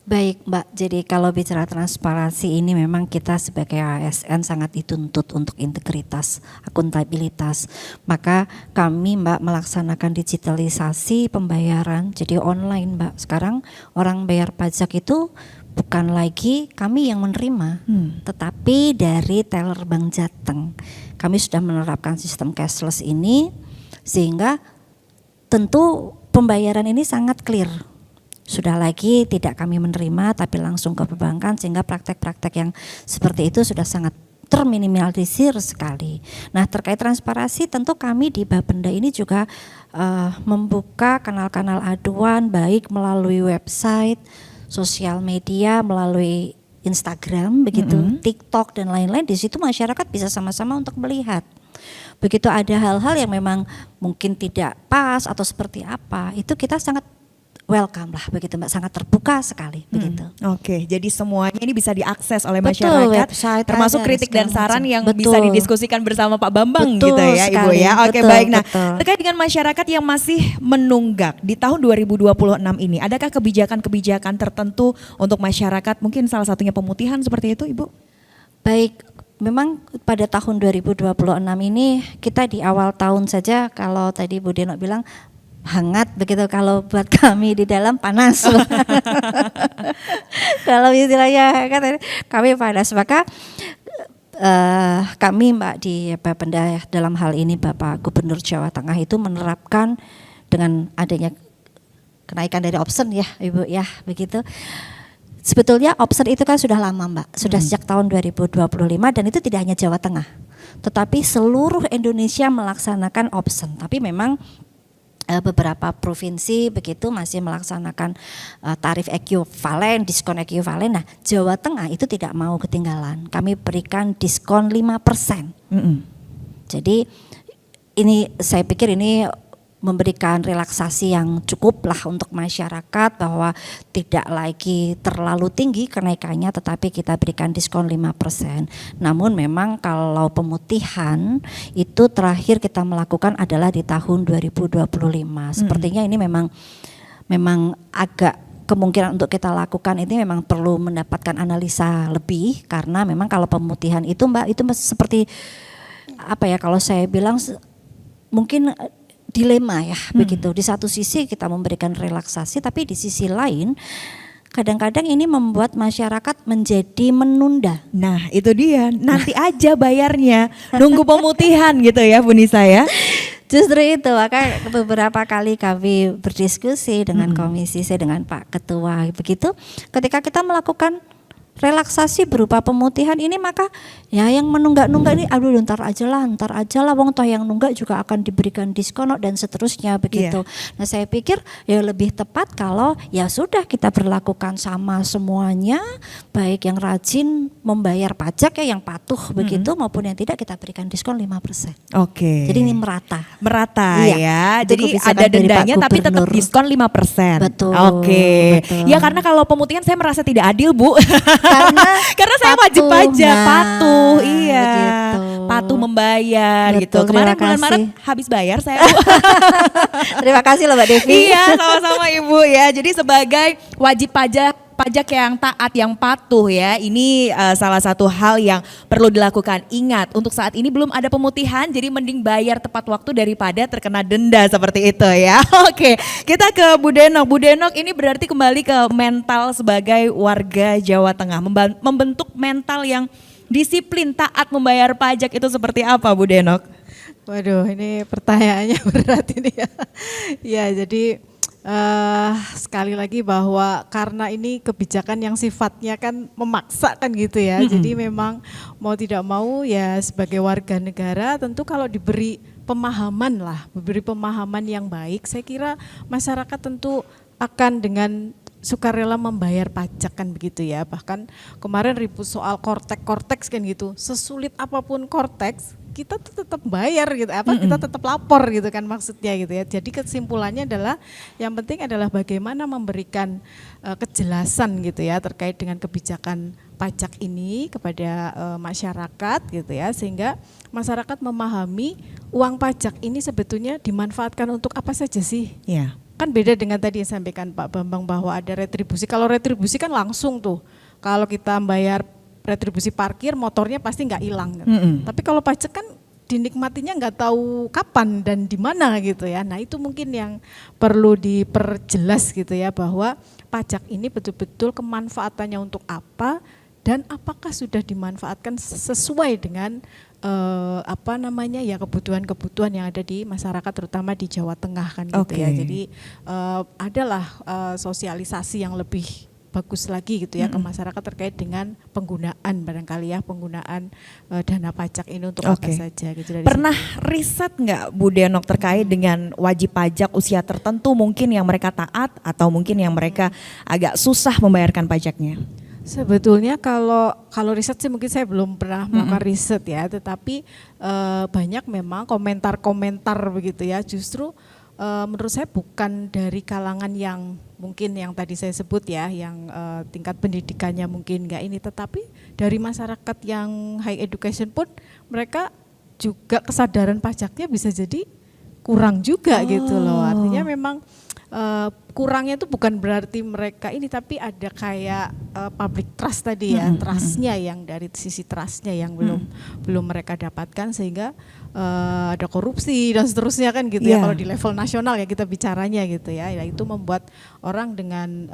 S3: Baik Mbak, jadi kalau bicara transparansi ini memang kita sebagai ASN sangat dituntut untuk integritas, akuntabilitas. Maka kami Mbak melaksanakan digitalisasi pembayaran jadi online Mbak. Sekarang orang bayar pajak itu bukan lagi kami yang menerima, tetapi dari teller Bank Jateng. Kami sudah menerapkan sistem cashless ini sehingga tentu pembayaran ini sangat clear. Sudah lagi tidak kami menerima tapi langsung ke perbankan sehingga praktek-praktek yang seperti itu sudah sangat terminimalisir sekali. Nah terkait transparansi tentu kami di Bapenda ini juga membuka kanal-kanal aduan baik melalui website, sosial media, melalui Instagram begitu, TikTok dan lain-lain. Di situ masyarakat bisa sama-sama untuk melihat. Begitu ada hal-hal yang memang mungkin tidak pas atau seperti apa, itu kita sangat welcome lah begitu Mbak, sangat terbuka sekali begitu.
S1: Oke, jadi semuanya ini bisa diakses oleh
S3: Betul,
S1: masyarakat,
S3: website
S1: termasuk
S3: ada,
S1: kritik dan
S3: segala
S1: saran
S3: macam.
S1: yang
S3: Betul.
S1: bisa didiskusikan bersama Pak Bambang
S3: Betul
S1: gitu ya Ibu
S3: sekali,
S1: ya. Oke
S3: betul,
S1: baik, nah
S3: betul.
S1: terkait dengan masyarakat yang masih menunggak di tahun 2026 ini, adakah kebijakan-kebijakan tertentu untuk masyarakat, mungkin salah satunya pemutihan seperti itu Ibu?
S3: Baik, memang pada tahun 2026 ini kita di awal tahun saja kalau tadi Bu Denok bilang hangat begitu, kalau buat kami di dalam panas. Kalau istilahnya kan kami panas, maka kami Mbak di Bapenda dalam hal ini Bapak Gubernur Jawa Tengah itu menerapkan dengan adanya kenaikan dari option ya Ibu ya, begitu. Sebetulnya option itu kan sudah lama Mbak, sudah sejak tahun 2025 dan itu tidak hanya Jawa Tengah, tetapi seluruh Indonesia melaksanakan option. Tapi memang beberapa provinsi begitu masih melaksanakan tarif ekuivalen, diskon ekuivalen. Nah, Jawa Tengah itu tidak mau ketinggalan. Kami berikan diskon 5%. Jadi ini saya pikir ini memberikan relaksasi yang cukup lah untuk masyarakat, bahwa tidak lagi terlalu tinggi kenaikannya tetapi kita berikan diskon 5%. Namun memang kalau pemutihan itu terakhir kita melakukan adalah di tahun 2025. Sepertinya ini memang agak kemungkinan untuk kita lakukan ini memang perlu mendapatkan analisa lebih, karena memang kalau pemutihan itu Mbak itu seperti apa ya, kalau saya bilang mungkin dilema ya begitu. Di satu sisi kita memberikan relaksasi, tapi di sisi lain kadang-kadang ini membuat masyarakat menjadi menunda.
S1: Nah itu dia, nanti aja bayarnya, nunggu pemutihan gitu ya Bu Nisa ya.
S3: Justru itu, maka beberapa kali kami berdiskusi dengan komisi C, dengan Pak Ketua begitu, ketika kita melakukan relaksasi berupa pemutihan ini, maka ya yang menunggak-nunggak ini aduh ntar aja lah wong toh yang nunggak juga akan diberikan diskon dan seterusnya begitu. Nah saya pikir ya lebih tepat kalau ya sudah kita berlakukan sama semuanya, baik yang rajin membayar pajak ya, yang patuh begitu, maupun yang tidak kita berikan diskon 5%.
S1: Oke.
S3: Jadi ini merata
S1: ya. Jadi ada dendanya tapi tetap diskon 5%.
S3: Betul.
S1: Oke.
S3: Betul.
S1: Ya karena kalau pemutihan saya merasa tidak adil Bu.
S3: Karena
S1: saya wajib pajak, patuh, iya,
S3: begitu.
S1: patuh membayar.
S3: Betul,
S1: gitu. Kemarin bulan
S3: terima
S1: Maret
S3: kasih.
S1: habis bayar saya. Bu.
S3: Terima kasih loh Mbak Devi.
S1: Iya, sama-sama Ibu ya. Jadi sebagai wajib pajak yang taat, yang patuh ya, ini salah satu hal yang perlu dilakukan. Ingat, untuk saat ini belum ada pemutihan, jadi mending bayar tepat waktu daripada terkena denda seperti itu ya. Oke, kita ke Bu Denok. Bu Denok ini berarti kembali ke mental sebagai warga Jawa Tengah, membentuk mental yang disiplin, taat membayar pajak itu seperti apa Bu Denok?
S4: Waduh, ini pertanyaannya berat ini ya. Ya, jadi sekali lagi bahwa karena ini kebijakan yang sifatnya kan memaksa kan gitu ya. Jadi memang mau tidak mau ya sebagai warga negara tentu kalau diberi pemahaman yang baik, saya kira masyarakat tentu akan dengan sukarela membayar pajak kan begitu ya. Bahkan kemarin ribut soal korteks kan gitu. Sesulit apapun korteks, kita tetap bayar gitu, kita tetap lapor gitu kan maksudnya gitu ya. Jadi kesimpulannya adalah yang penting adalah bagaimana memberikan kejelasan gitu ya terkait dengan kebijakan pajak ini kepada masyarakat gitu ya, sehingga masyarakat memahami uang pajak ini sebetulnya dimanfaatkan untuk apa saja sih.
S1: Iya.
S4: Kan beda dengan tadi yang disampaikan Pak Bambang bahwa ada retribusi. Kalau retribusi kan langsung tuh, kalau kita bayar retribusi parkir motornya pasti nggak hilang. Tapi kalau pajak kan dinikmatinya nggak tahu kapan dan di mana gitu ya. Nah itu mungkin yang perlu diperjelas gitu ya, bahwa pajak ini betul-betul kemanfaatannya untuk apa dan apakah sudah dimanfaatkan sesuai dengan kebutuhan-kebutuhan yang ada di masyarakat terutama di Jawa Tengah kan gitu ya. Jadi adalah sosialisasi yang lebih bagus lagi gitu ya ke masyarakat terkait dengan penggunaan barangkali ya penggunaan dana pajak ini untuk apa saja gitu.
S1: Pernah riset nggak Bu Denok terkait dengan wajib pajak usia tertentu mungkin yang mereka taat atau mungkin yang mereka agak susah membayarkan pajaknya?
S4: Sebetulnya kalau riset sih mungkin saya belum pernah melakukan riset ya, tetapi banyak memang komentar-komentar begitu ya, justru menurut saya bukan dari kalangan yang mungkin yang tadi saya sebut ya, yang tingkat pendidikannya mungkin enggak ini, tetapi dari masyarakat yang high education pun mereka juga kesadaran pajaknya bisa jadi kurang juga gitu loh. Artinya memang kurangnya itu bukan berarti mereka ini, tapi ada kayak public trust tadi ya, trustnya yang dari sisi trustnya yang belum mereka dapatkan, sehingga ada korupsi dan seterusnya kan gitu ya. Kalau di level nasional ya kita bicaranya gitu ya, itu membuat orang dengan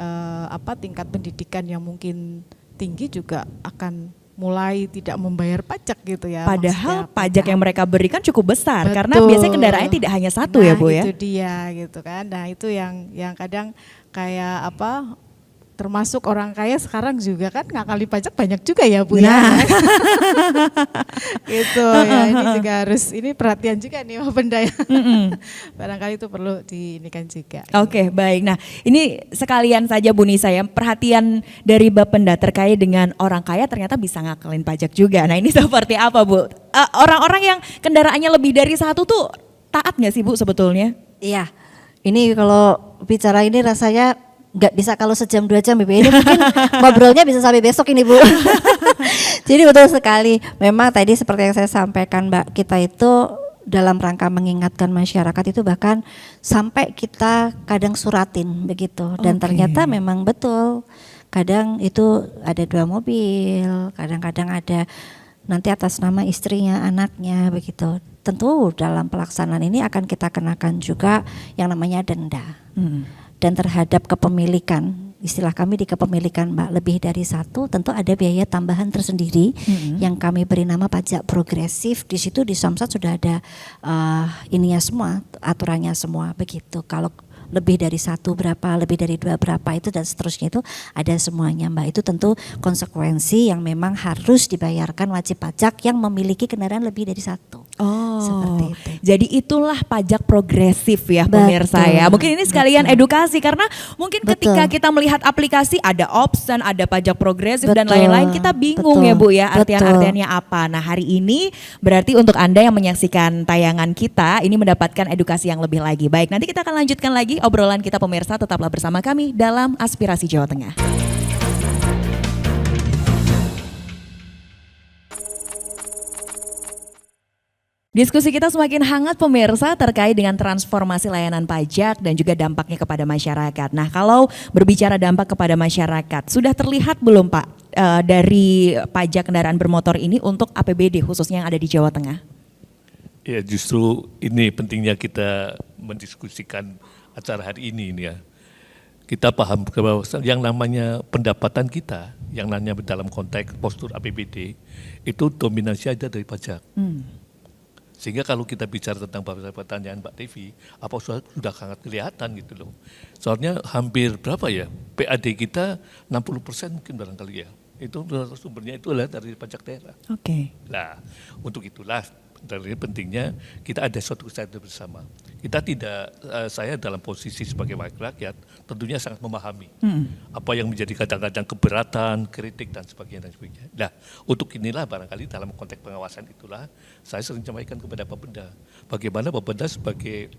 S4: tingkat pendidikan yang mungkin tinggi juga akan mulai tidak membayar pajak gitu ya.
S1: Padahal
S4: Maksudnya
S1: pajak yang mereka berikan cukup besar karena
S4: Betul.
S1: biasanya kendaraannya tidak hanya satu ya Bu ya.
S4: Itu dia gitu kan. Nah itu yang kadang kayak apa, termasuk orang kaya sekarang juga kan ngakali pajak banyak juga ya Bu ya.
S1: Nah.
S4: Gitu ya, ini juga harus, ini perhatian juga nih Pak Benda ya. Barangkali itu perlu diinikan juga.
S1: Oke, baik. Nah, ini sekalian saja Bu Nisa ya, perhatian dari Bapenda terkait dengan orang kaya ternyata bisa ngakalin pajak juga. Nah, ini seperti apa Bu? Orang-orang yang kendaraannya lebih dari satu tuh taat nggak sih Bu sebetulnya?
S3: Iya, ini kalau bicara ini rasanya nggak bisa kalau sejam 2 jam Ibu. Ini mungkin ngobrolnya bisa sampai besok ini Bu. Jadi betul sekali. Memang tadi seperti yang saya sampaikan Mbak, kita itu dalam rangka mengingatkan masyarakat itu bahkan sampai kita kadang suratin begitu. Dan ternyata memang betul. Kadang itu ada 2 mobil, kadang-kadang ada nanti atas nama istrinya, anaknya begitu. Tentu dalam pelaksanaan ini akan kita kenakan juga yang namanya denda. Dan terhadap kepemilikan, istilah kami di kepemilikan Mbak, lebih dari satu, tentu ada biaya tambahan tersendiri yang kami beri nama pajak progresif. Di situ di Samsat sudah ada ininya semua, aturannya semua begitu. Kalau lebih dari satu berapa, lebih dari 2 berapa itu dan seterusnya itu ada semuanya Mbak. Itu tentu konsekuensi yang memang harus dibayarkan wajib pajak yang memiliki kendaraan lebih dari satu. Seperti itu.
S1: Jadi itulah pajak progresif ya pemirsa ya. Mungkin ini sekalian edukasi karena mungkin ketika kita melihat aplikasi ada option, ada pajak progresif dan lain-lain, kita bingung ya Bu ya artian-artiannya apa. Nah hari ini berarti untuk Anda yang menyaksikan tayangan kita ini mendapatkan edukasi yang lebih lagi. Baik, nanti kita akan lanjutkan lagi obrolan kita pemirsa, tetaplah bersama kami dalam Aspirasi Jawa Tengah. Diskusi kita semakin hangat pemirsa terkait dengan transformasi layanan pajak dan juga dampaknya kepada masyarakat. Nah kalau berbicara dampak kepada masyarakat, sudah terlihat belum Pak dari pajak kendaraan bermotor ini untuk APBD khususnya yang ada di Jawa Tengah?
S2: Ya justru ini pentingnya kita mendiskusikan acara hari ini ya. Kita paham bahwa yang namanya pendapatan kita, yang namanya dalam konteks postur APBD, itu dominasi ada dari pajak. Sehingga kalau kita bicara tentang pertanyaan Mbak Devi, apa sudah sangat kelihatan gitu loh. Soalnya hampir berapa ya, PAD kita 60% mungkin barangkali ya. Itu sumbernya itu adalah dari pajak daerah.
S1: Oke.
S2: Nah, untuk itulah dari pentingnya kita ada suatu kesadaran bersama. Kita tidak, saya dalam posisi sebagai wakil rakyat tentunya sangat memahami apa yang menjadi kadang-kadang keberatan, kritik dan sebagainya. Nah, untuk inilah barangkali dalam konteks pengawasan itulah saya sering sampaikan kepada Bapenda, bagaimana Bapenda sebagai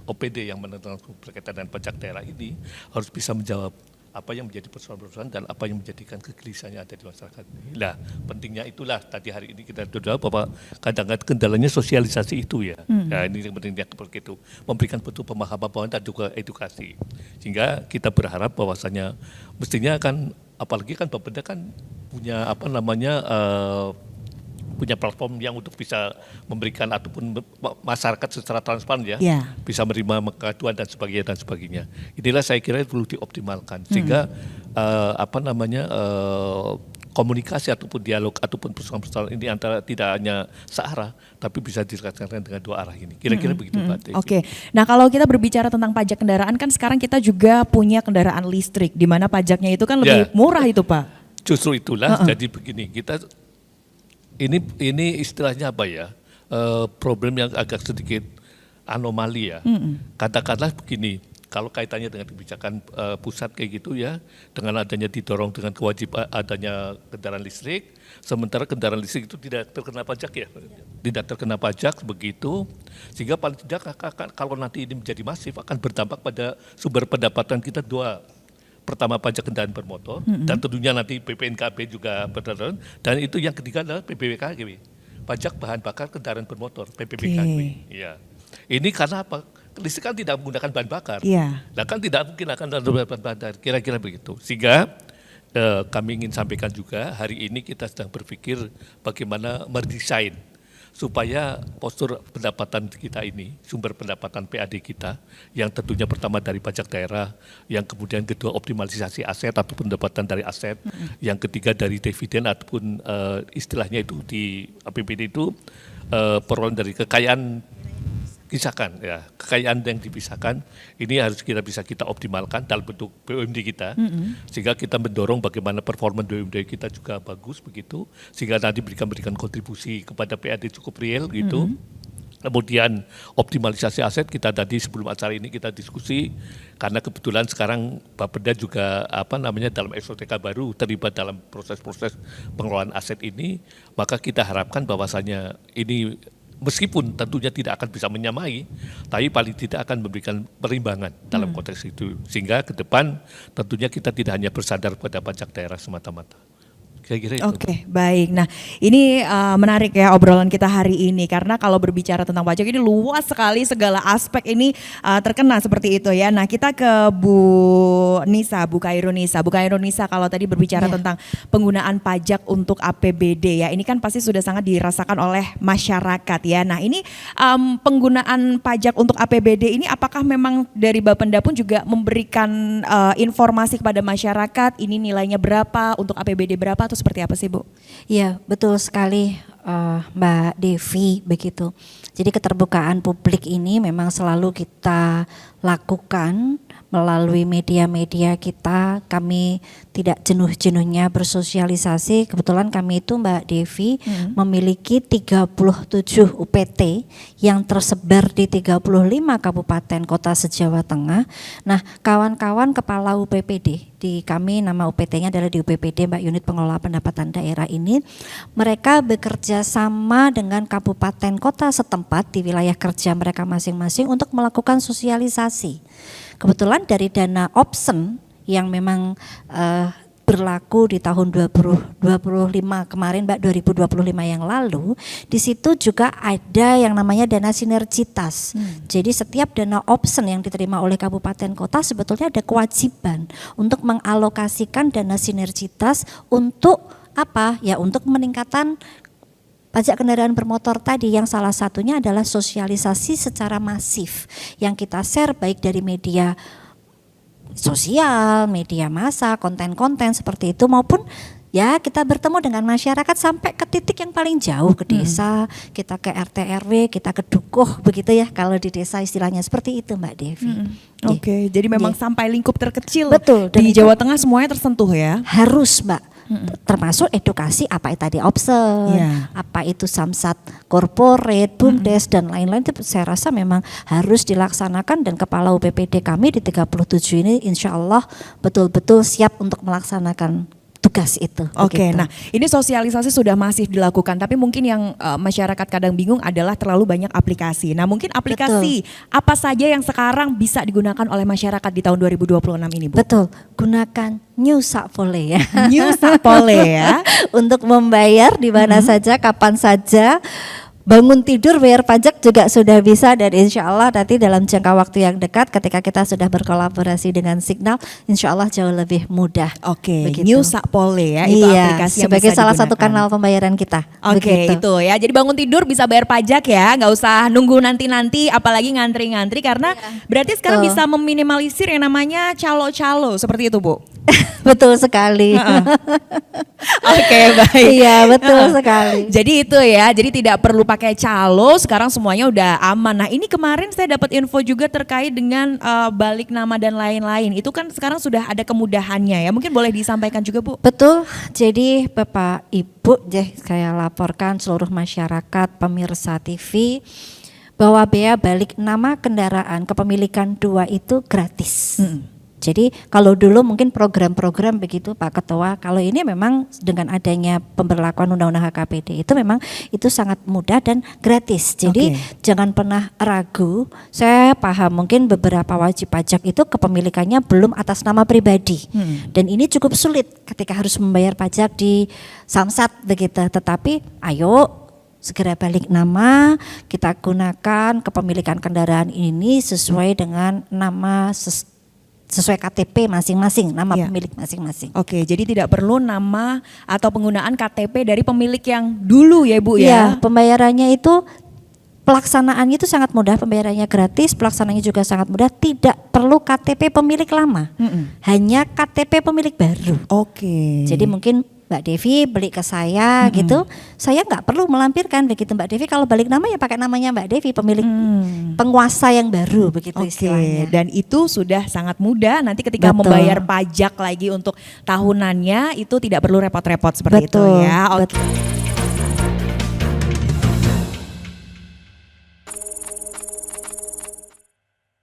S2: OPD yang menentukan berkaitan dengan pajak daerah ini harus bisa menjawab apa yang menjadi persoalan-persoalan dan apa yang menjadikan kegelisahan yang ada di masyarakat. Nah, pentingnya itulah tadi hari ini kita sudah bahwa kadang-kadang kendalanya sosialisasi itu ya. Nah, ini yang pentingnya seperti itu, memberikan betul pemahaman dan juga edukasi. Sehingga kita berharap bahwasanya mestinya kan apalagi kan Bapenda kan punya punya platform yang untuk bisa memberikan ataupun masyarakat secara transparan ya, bisa menerima pengaduan dan sebagainya. Inilah saya kira perlu dioptimalkan sehingga komunikasi ataupun dialog ataupun persoalan-persoalan ini antara tidak hanya searah tapi bisa dirasakan dengan 2 arah ini. Kira-kira begitu Pak.
S1: Oke. Nah kalau kita berbicara tentang pajak kendaraan kan sekarang kita juga punya kendaraan listrik di mana pajaknya itu kan lebih murah itu Pak.
S2: Justru itulah jadi begini, kita ini istilahnya apa ya, problem yang agak sedikit anomali ya. Katakanlah begini, kalau kaitannya dengan kebijakan pusat kayak gitu ya, dengan adanya didorong dengan kewajiban adanya kendaraan listrik, sementara kendaraan listrik itu tidak terkena pajak ya, tidak terkena pajak begitu, sehingga paling tidak kalau nanti ini menjadi masif akan berdampak pada sumber pendapatan kita 2. Pertama pajak kendaraan bermotor dan tentunya nanti BPNKB juga berdasarkan, dan itu yang ketiga adalah PBBKB, pajak bahan bakar kendaraan bermotor PBBKB. Ya. Ini karena apa? Listrik kan tidak menggunakan bahan bakar. Nah kan tidak mungkin akan ada bahan bakar, kira-kira begitu. Sehingga kami ingin sampaikan juga hari ini kita sedang berpikir bagaimana mendesain supaya postur pendapatan kita ini, sumber pendapatan PAD kita, yang tentunya pertama dari pajak daerah, yang kemudian kedua optimalisasi aset atau pendapatan dari aset, yang ketiga dari dividen ataupun istilahnya itu di APBD itu perolahan dari kekayaan pisahkan, ya kekayaan yang dipisahkan ini harus bisa kita optimalkan dalam bentuk BUMD kita, sehingga kita mendorong bagaimana performa BUMD kita juga bagus begitu, sehingga nanti berikan kontribusi kepada PAD cukup real gitu. Kemudian optimalisasi aset kita tadi sebelum acara ini kita diskusi, karena kebetulan sekarang Bapeda juga dalam SOTK baru terlibat dalam proses-proses pengelolaan aset ini, maka kita harapkan bahwasanya ini meskipun tentunya tidak akan bisa menyamai, tapi paling tidak akan memberikan perimbangan dalam konteks itu. Sehingga ke depan tentunya kita tidak hanya bersandar pada pajak daerah semata-mata. Kira-kira itu.
S1: Oke, baik. Nah, ini menarik ya obrolan kita hari ini, karena kalau berbicara tentang pajak ini luas sekali, segala aspek ini terkena seperti itu ya. Nah, kita ke Bu Nisa, Bu Khairunisa. Bu Khairunisa, kalau tadi berbicara tentang penggunaan pajak untuk APBD ya, ini kan pasti sudah sangat dirasakan oleh masyarakat ya. Nah, ini penggunaan pajak untuk APBD ini apakah memang dari Bapenda pun juga memberikan informasi kepada masyarakat, ini nilainya berapa, untuk APBD berapa, atau seperti apa sih Bu?
S3: Iya, betul sekali Mbak Devi begitu. Jadi keterbukaan publik ini memang selalu kita lakukan melalui media-media kita. Kami tidak jenuh-jenuhnya bersosialisasi. Kebetulan kami itu Mbak Devi memiliki 37 UPT yang tersebar di 35 kabupaten kota se-Jawa Tengah. Nah, kawan-kawan kepala UPPD di kami, nama UPT-nya adalah di UPPD Mbak, Unit Pengelola Pendapatan Daerah ini, mereka bekerja sama dengan kabupaten kota setempat di wilayah kerja mereka masing-masing untuk melakukan sosialisasi. Kebetulan dari dana option yang memang berlaku di tahun 2025 kemarin Mbak, 2025 yang lalu, di situ juga ada yang namanya dana sinergitas. Jadi setiap dana option yang diterima oleh kabupaten kota sebetulnya ada kewajiban untuk mengalokasikan dana sinergitas untuk apa? Ya, untuk meningkatkan pajak kendaraan bermotor tadi, yang salah satunya adalah sosialisasi secara masif yang kita share baik dari media sosial, media massa, konten-konten seperti itu, maupun ya kita bertemu dengan masyarakat sampai ke titik yang paling jauh, ke desa, kita ke RT RW, kita ke dukuh begitu ya, kalau di desa istilahnya seperti itu Mbak Devi.
S1: Oke, jadi memang sampai lingkup terkecil.
S3: Betul,
S1: di Jawa Tengah semuanya tersentuh ya.
S3: Harus Mbak. Termasuk edukasi apa itu tadi option, apa itu samsat corporate, BUMDes dan lain-lain, itu saya rasa memang harus dilaksanakan, dan kepala UPPD kami di 37 ini insya Allah betul-betul siap untuk melaksanakan tugas itu.
S1: Oke, nah ini sosialisasi sudah masif dilakukan, tapi mungkin yang masyarakat kadang bingung adalah terlalu banyak aplikasi. Nah, mungkin aplikasi apa saja yang sekarang bisa digunakan oleh masyarakat di tahun 2026 ini, Bu?
S3: Betul, gunakan New Sapole ya.
S1: New Sapole ya.
S3: Untuk membayar di mana saja, kapan saja. Bangun tidur bayar pajak juga sudah bisa, dan insya Allah nanti dalam jangka waktu yang dekat ketika kita sudah berkolaborasi dengan Signal, insya Allah jauh lebih mudah.
S1: Oke, New Sapole ya, itu aplikasi yang
S3: sebagai
S1: bisa
S3: salah
S1: digunakan.
S3: satu kanal pembayaran kita.
S1: Oke, itu ya. Jadi bangun tidur bisa bayar pajak ya, nggak usah nunggu nanti-nanti, apalagi ngantri-ngantri, karena berarti sekarang bisa meminimalisir yang namanya calo-calo seperti itu, Bu.
S3: Betul sekali.
S1: Oke, baik.
S3: Iya, betul sekali.
S1: Jadi itu ya, jadi tidak perlu pakai calo, sekarang semuanya udah aman. Nah, ini kemarin saya dapat info juga terkait dengan balik nama dan lain-lain. Itu kan sekarang sudah ada kemudahannya ya. Mungkin boleh disampaikan juga, Bu.
S3: Betul. Jadi Bapak Ibu, saya laporkan seluruh masyarakat pemirsa TV bahwa bea balik nama kendaraan kepemilikan 2 itu gratis. Jadi kalau dulu mungkin program-program begitu Pak Ketua, kalau ini memang dengan adanya pemberlakuan Undang-Undang HKPD itu memang itu sangat mudah dan gratis. Jadi jangan pernah ragu. Saya paham mungkin beberapa wajib pajak itu kepemilikannya belum atas nama pribadi. Dan ini cukup sulit ketika harus membayar pajak di Samsat begitu. Tetapi ayo segera balik nama, kita gunakan kepemilikan kendaraan ini sesuai dengan nama sesuai KTP masing-masing, nama
S1: Iya.
S3: pemilik masing-masing.
S1: Oke, jadi tidak perlu nama atau penggunaan KTP dari pemilik yang dulu ya Bu
S3: Iya,
S1: ya.
S3: pembayarannya itu pelaksanaannya itu sangat mudah, pembayarannya gratis, pelaksanaannya juga sangat mudah, tidak perlu KTP pemilik lama, hanya KTP pemilik baru.
S1: Oke.
S3: Jadi mungkin Mbak Devi beli ke saya gitu, saya nggak perlu melampirkan begitu Mbak Devi, kalau balik nama ya pakai namanya Mbak Devi, pemilik penguasa yang baru begitu
S1: Oke,
S3: istilahnya.
S1: dan itu sudah sangat mudah. Nanti ketika
S3: Betul.
S1: membayar pajak lagi untuk tahunannya itu tidak perlu repot-repot seperti itu
S3: Betul,
S1: ya. Oke.
S3: betul.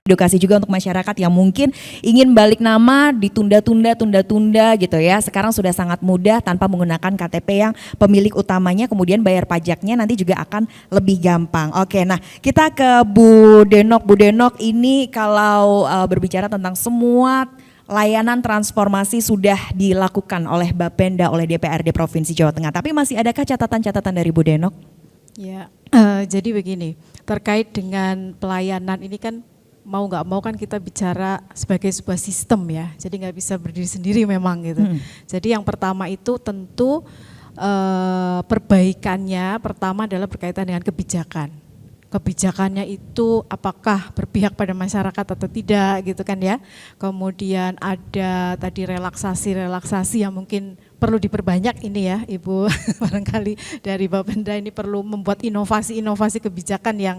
S1: Edukasi juga untuk masyarakat yang mungkin ingin balik nama ditunda-tunda gitu ya. Sekarang sudah sangat mudah tanpa menggunakan KTP yang pemilik utamanya, kemudian bayar pajaknya nanti juga akan lebih gampang. Oke, nah kita ke Bu Denok. Bu Denok, ini kalau berbicara tentang semua layanan transformasi sudah dilakukan oleh Bapenda, oleh DPRD Provinsi Jawa Tengah. Tapi masih adakah catatan-catatan dari Bu Denok?
S4: Ya, jadi begini, terkait dengan pelayanan ini kan mau nggak mau kan kita bicara sebagai sebuah sistem ya, jadi nggak bisa berdiri sendiri memang gitu. Jadi yang pertama itu tentu perbaikannya pertama adalah berkaitan dengan kebijakan. Kebijakannya itu apakah berpihak pada masyarakat atau tidak gitu kan ya. Kemudian ada tadi relaksasi yang mungkin perlu diperbanyak ini ya Ibu, barangkali dari Bapenda ini perlu membuat inovasi kebijakan yang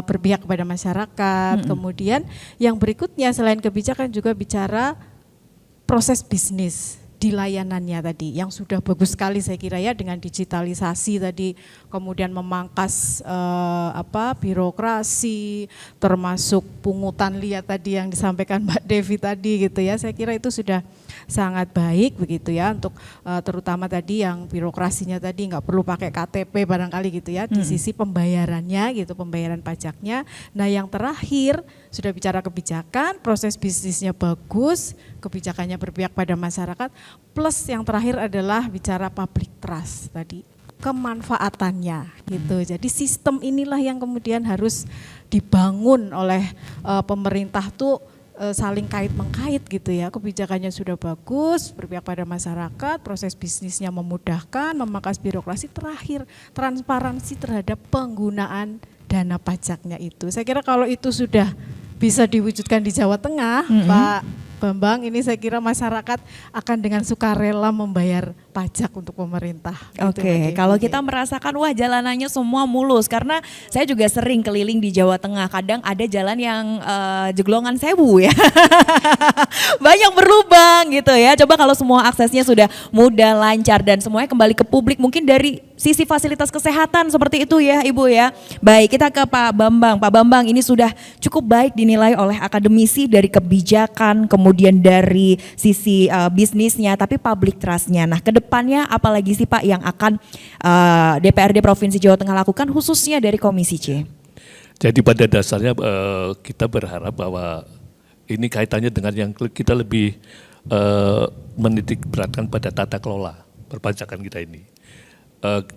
S4: berpihak kepada masyarakat. Kemudian yang berikutnya selain kebijakan juga bicara proses bisnis di layanannya tadi yang sudah bagus sekali saya kira ya, dengan digitalisasi tadi, kemudian memangkas birokrasi, termasuk pungutan liar tadi yang disampaikan Mbak Devi tadi gitu ya. Saya kira itu sudah sangat baik begitu ya, untuk terutama tadi yang birokrasinya tadi nggak perlu pakai KTP barangkali gitu ya, di sisi pembayarannya gitu, pembayaran pajaknya. Nah yang terakhir sudah bicara kebijakan, proses bisnisnya bagus, kebijakannya berpihak pada masyarakat, plus yang terakhir adalah bicara public trust tadi, kemanfaatannya gitu. Jadi sistem inilah yang kemudian harus dibangun oleh pemerintah tuh saling kait-mengkait gitu ya. Kebijakannya sudah bagus, berpihak pada masyarakat, proses bisnisnya memudahkan, memangkas birokrasi, terakhir transparansi terhadap penggunaan dana pajaknya itu. Saya kira kalau itu sudah bisa diwujudkan di Jawa Tengah, Pak Bambang, ini saya kira masyarakat akan dengan sukarela membayar pajak untuk pemerintah.
S1: Oke, kalau kita merasakan wah jalanannya semua mulus, karena saya juga sering keliling di Jawa Tengah, kadang ada jalan yang jeglongan sewu ya, banyak berlubang gitu ya. Coba kalau semua aksesnya sudah mudah, lancar dan semuanya kembali ke publik, mungkin dari sisi fasilitas kesehatan seperti itu ya Ibu ya. Baik, kita ke Pak Bambang. Pak Bambang, ini sudah cukup baik dinilai oleh akademisi dari kebijakan, kemudian dari sisi bisnisnya, tapi public trust-nya. Nah, kedepannya apalagi sih Pak yang akan DPRD Provinsi Jawa Tengah lakukan khususnya dari Komisi C?
S2: Jadi pada dasarnya kita berharap bahwa ini kaitannya dengan yang kita lebih menitik beratkan pada tata kelola perpajakan kita ini.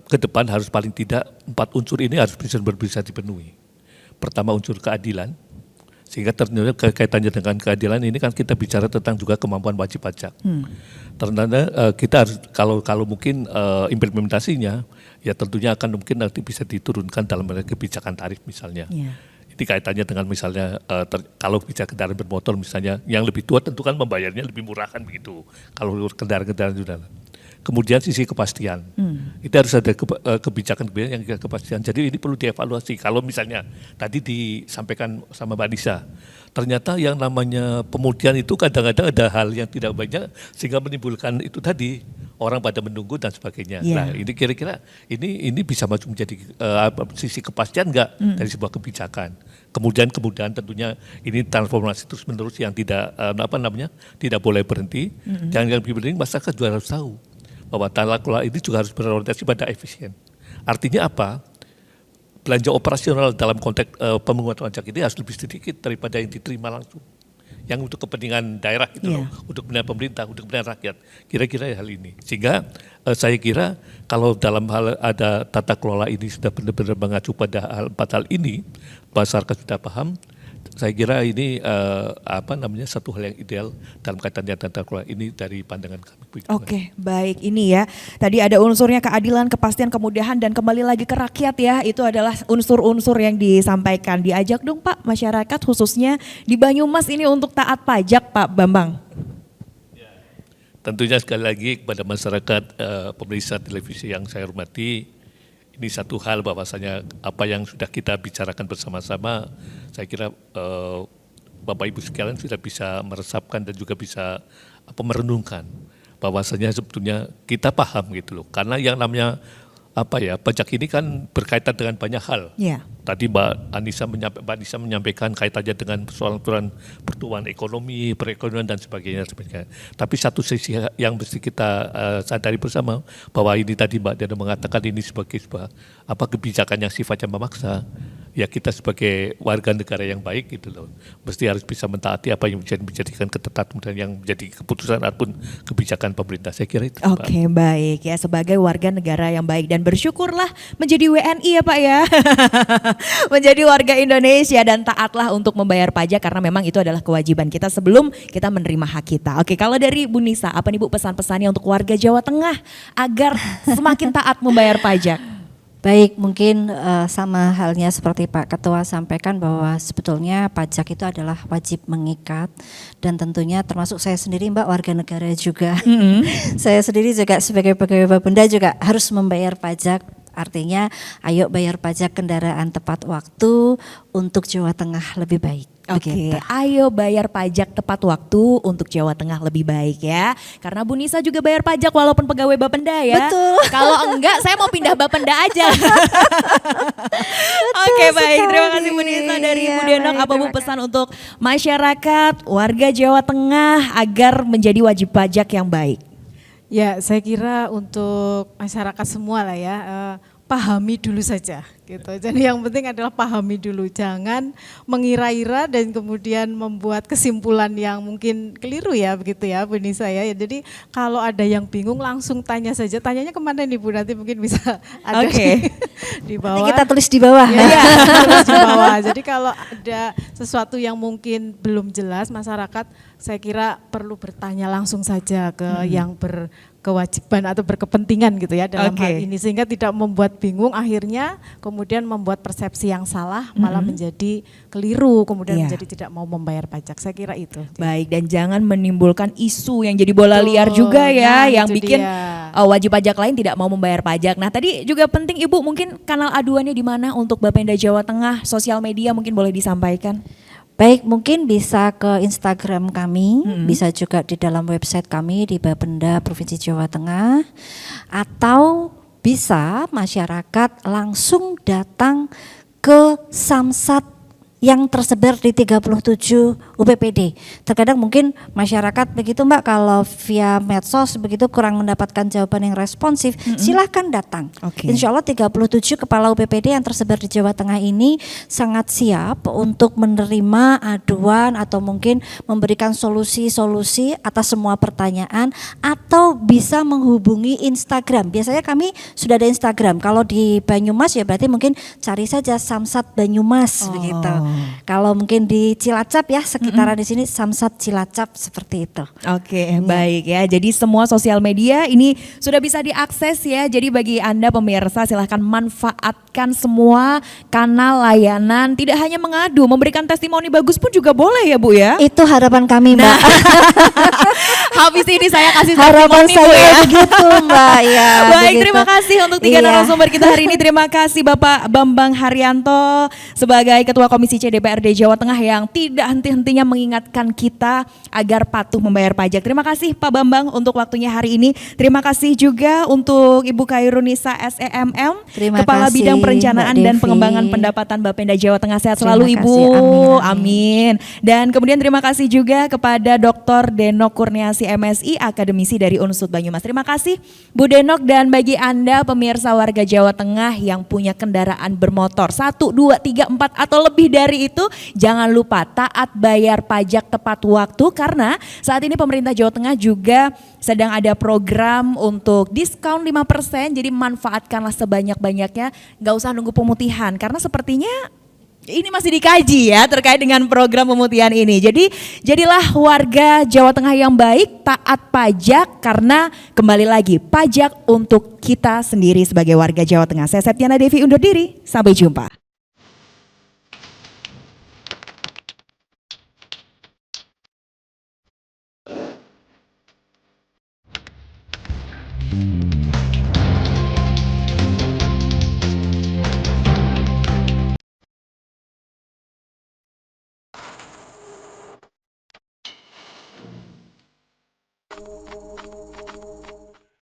S2: Ke depan harus paling tidak 4 unsur ini harus bisa dipenuhi. Pertama unsur keadilan, sehingga ternyata kaitannya dengan keadilan ini kan kita bicara tentang juga kemampuan wajib pajak. Ternyata kita harus kalau mungkin implementasinya ya tentunya akan mungkin nanti bisa diturunkan dalam kebijakan tarif misalnya. Ini kaitannya dengan misalnya kalau bicara kendaraan bermotor misalnya yang lebih tua tentu kan membayarnya lebih murah kan begitu. Kalau kendaraan sudah. Kemudian sisi kepastian, itu harus ada kebijakan yang kepastian. Jadi ini perlu dievaluasi. Kalau misalnya tadi disampaikan sama Mbak Nisa, ternyata yang namanya pemudian itu kadang-kadang ada hal yang tidak banyak sehingga menimbulkan itu tadi orang pada menunggu dan sebagainya. Nah ini kira-kira ini bisa masuk menjadi sisi kepastian enggak dari sebuah kebijakan. Kemudian tentunya ini transformasi terus menerus yang tidak tidak boleh berhenti. Dan yang lebih penting masyarakat juga harus tahu bahwa tata kelola ini juga harus berorientasi pada efisien. Artinya apa? Belanja operasional dalam konteks pemungutan pajak ini harus lebih sedikit daripada yang diterima langsung. Yang untuk kepentingan daerah gitu loh, untuk kepentingan pemerintah, untuk kepentingan rakyat. Kira-kira hal ini. Sehingga saya kira kalau dalam hal ada tata kelola ini sudah benar-benar mengacu pada 4 hal ini, masyarakat sudah paham, saya kira ini satu hal yang ideal dalam kaitannya tata kelola ini dari pandangan kami.
S1: Oke, baik, ini ya. Tadi ada unsurnya keadilan, kepastian, kemudahan, dan kembali lagi ke rakyat ya. Itu adalah unsur-unsur yang disampaikan. Diajak dong Pak masyarakat khususnya di Banyumas ini untuk taat pajak Pak Bambang.
S2: Tentunya sekali lagi kepada masyarakat pemirsa televisi yang saya hormati, ini satu hal bahwasanya apa yang sudah kita bicarakan bersama-sama, saya kira Bapak Ibu sekalian sudah bisa meresapkan dan juga bisa merenungkan bahwasanya sebetulnya kita paham gitu loh, karena yang namanya pajak ini kan berkaitan dengan banyak hal.
S1: Yeah.
S2: Tadi Mbak Anissa menyampaikan kaitannya dengan persoalan pertumbuhan ekonomi, perekonomian dan sebagainya. Tapi satu sisi yang mesti kita sadari bersama bahwa ini tadi Mbak Diana mengatakan ini sebagai sebuah kebijakan yang sifatnya memaksa. Ya kita sebagai warga negara yang baik gitu loh, mesti harus bisa mentaati apa yang menjadikan ketentuan dan yang menjadi keputusan ataupun kebijakan pemerintah. Saya kira itu.
S1: Oke, baik ya, sebagai warga negara yang baik dan bersyukurlah menjadi WNI ya Pak ya. Menjadi warga Indonesia dan taatlah untuk membayar pajak karena memang itu adalah kewajiban kita sebelum kita menerima hak kita. Oke, kalau dari Bu Nisa, apa nih Bu pesan-pesannya untuk warga Jawa Tengah agar semakin taat membayar pajak?
S3: Baik, mungkin sama halnya seperti Pak Ketua sampaikan bahwa sebetulnya pajak itu adalah wajib mengikat dan tentunya termasuk saya sendiri Mbak warga negara juga. Saya sendiri juga sebagai pegawai Bapenda juga harus membayar pajak. Artinya ayo bayar pajak kendaraan tepat waktu untuk Jawa Tengah lebih baik.
S1: Oke, ayo bayar pajak tepat waktu untuk Jawa Tengah lebih baik ya. Karena Bu Nisa juga bayar pajak walaupun pegawai Bapenda ya.
S3: Betul.
S1: Kalau enggak saya mau pindah Bapenda aja. Oke, baik, terima kasih Bu Nisa. Dari Bu Denok, apa Bu pesan untuk masyarakat, warga Jawa Tengah agar menjadi wajib pajak yang baik?
S4: Ya, saya kira untuk masyarakat semua lah ya, pahami dulu saja gitu. Jadi yang penting adalah pahami dulu, jangan mengira-ira dan kemudian membuat kesimpulan yang mungkin keliru ya begitu ya Bu Nisa ya. Jadi kalau ada yang bingung langsung tanya saja, tanyanya kemana nih Bu, nanti mungkin bisa ada di bawah.
S3: Nanti kita tulis di bawah.
S4: Ya, tulis di bawah. Jadi kalau ada sesuatu yang mungkin belum jelas masyarakat, saya kira perlu bertanya langsung saja ke yang berkewajiban atau berkepentingan gitu ya dalam hal ini, sehingga tidak membuat bingung akhirnya kemudian membuat persepsi yang salah malah menjadi keliru, kemudian menjadi tidak mau membayar pajak. Saya kira itu.
S1: Baik, dan jangan menimbulkan isu yang jadi bola liar juga ya, yang bikin wajib pajak lain tidak mau membayar pajak. Nah, tadi juga penting Ibu, mungkin kanal aduannya di mana untuk Bapenda Jawa Tengah, sosial media mungkin boleh disampaikan.
S3: Baik, mungkin bisa ke Instagram kami, bisa juga di dalam website kami di Bapenda Provinsi Jawa Tengah, atau bisa masyarakat langsung datang ke Samsat yang tersebar di 37 UPPD. Terkadang mungkin masyarakat begitu Mbak, kalau via medsos begitu kurang mendapatkan jawaban yang responsif, silahkan datang. Insya Allah 37 kepala UPPD yang tersebar di Jawa Tengah ini sangat siap untuk menerima aduan atau mungkin memberikan solusi-solusi atas semua pertanyaan, atau bisa menghubungi Instagram. Biasanya kami sudah ada Instagram. Kalau di Banyumas ya berarti mungkin cari saja Samsat Banyumas begitu. Kalau mungkin di Cilacap ya sekitaran di sini Samsat Cilacap seperti itu.
S1: Oke, baik ya. Jadi semua sosial media ini sudah bisa diakses ya. Jadi bagi Anda pemirsa silahkan manfaatkan semua kanal layanan. Tidak hanya mengadu, memberikan testimoni bagus pun juga boleh ya Bu ya.
S3: Itu harapan kami Mbak.
S1: Habis ini saya kasih
S3: harapan
S1: testimoni
S3: saya
S1: Bu ya.
S3: begitu Mbak ya.
S1: Baik,
S3: begitu.
S1: terima kasih untuk tiga narasumber kita hari ini. Terima kasih Bapak Bambang Haryanto sebagai Ketua Komisi C DPRD Jawa Tengah yang tidak henti-hentinya mengingatkan kita agar patuh membayar pajak. Terima kasih Pak Bambang untuk waktunya hari ini. Terima kasih juga untuk Ibu Khairunisa SEMM, Kepala Bidang Perencanaan dan Pengembangan Pendapatan Bapenda Jawa Tengah. Sehat selalu Ibu. Amin. Dan kemudian terima kasih juga kepada Dr. Denok Kurniasi MSI, akademisi dari Unsud Banyumas. Terima kasih Bu Denok, dan bagi Anda pemirsa warga Jawa Tengah yang punya kendaraan bermotor 1, 2, 3, 4 atau lebih dari itu, jangan lupa taat bayar pajak tepat waktu, karena saat ini pemerintah Jawa Tengah juga sedang ada program untuk diskon 5%, jadi manfaatkanlah sebanyak-banyaknya, gak usah nunggu pemutihan, karena sepertinya Ini masih dikaji ya terkait dengan program pemutihan ini. Jadi jadilah warga Jawa Tengah yang baik, taat pajak karena kembali lagi pajak untuk kita sendiri sebagai warga Jawa Tengah. Saya Septiana Devi undur diri, sampai jumpa.
S5: Thank you.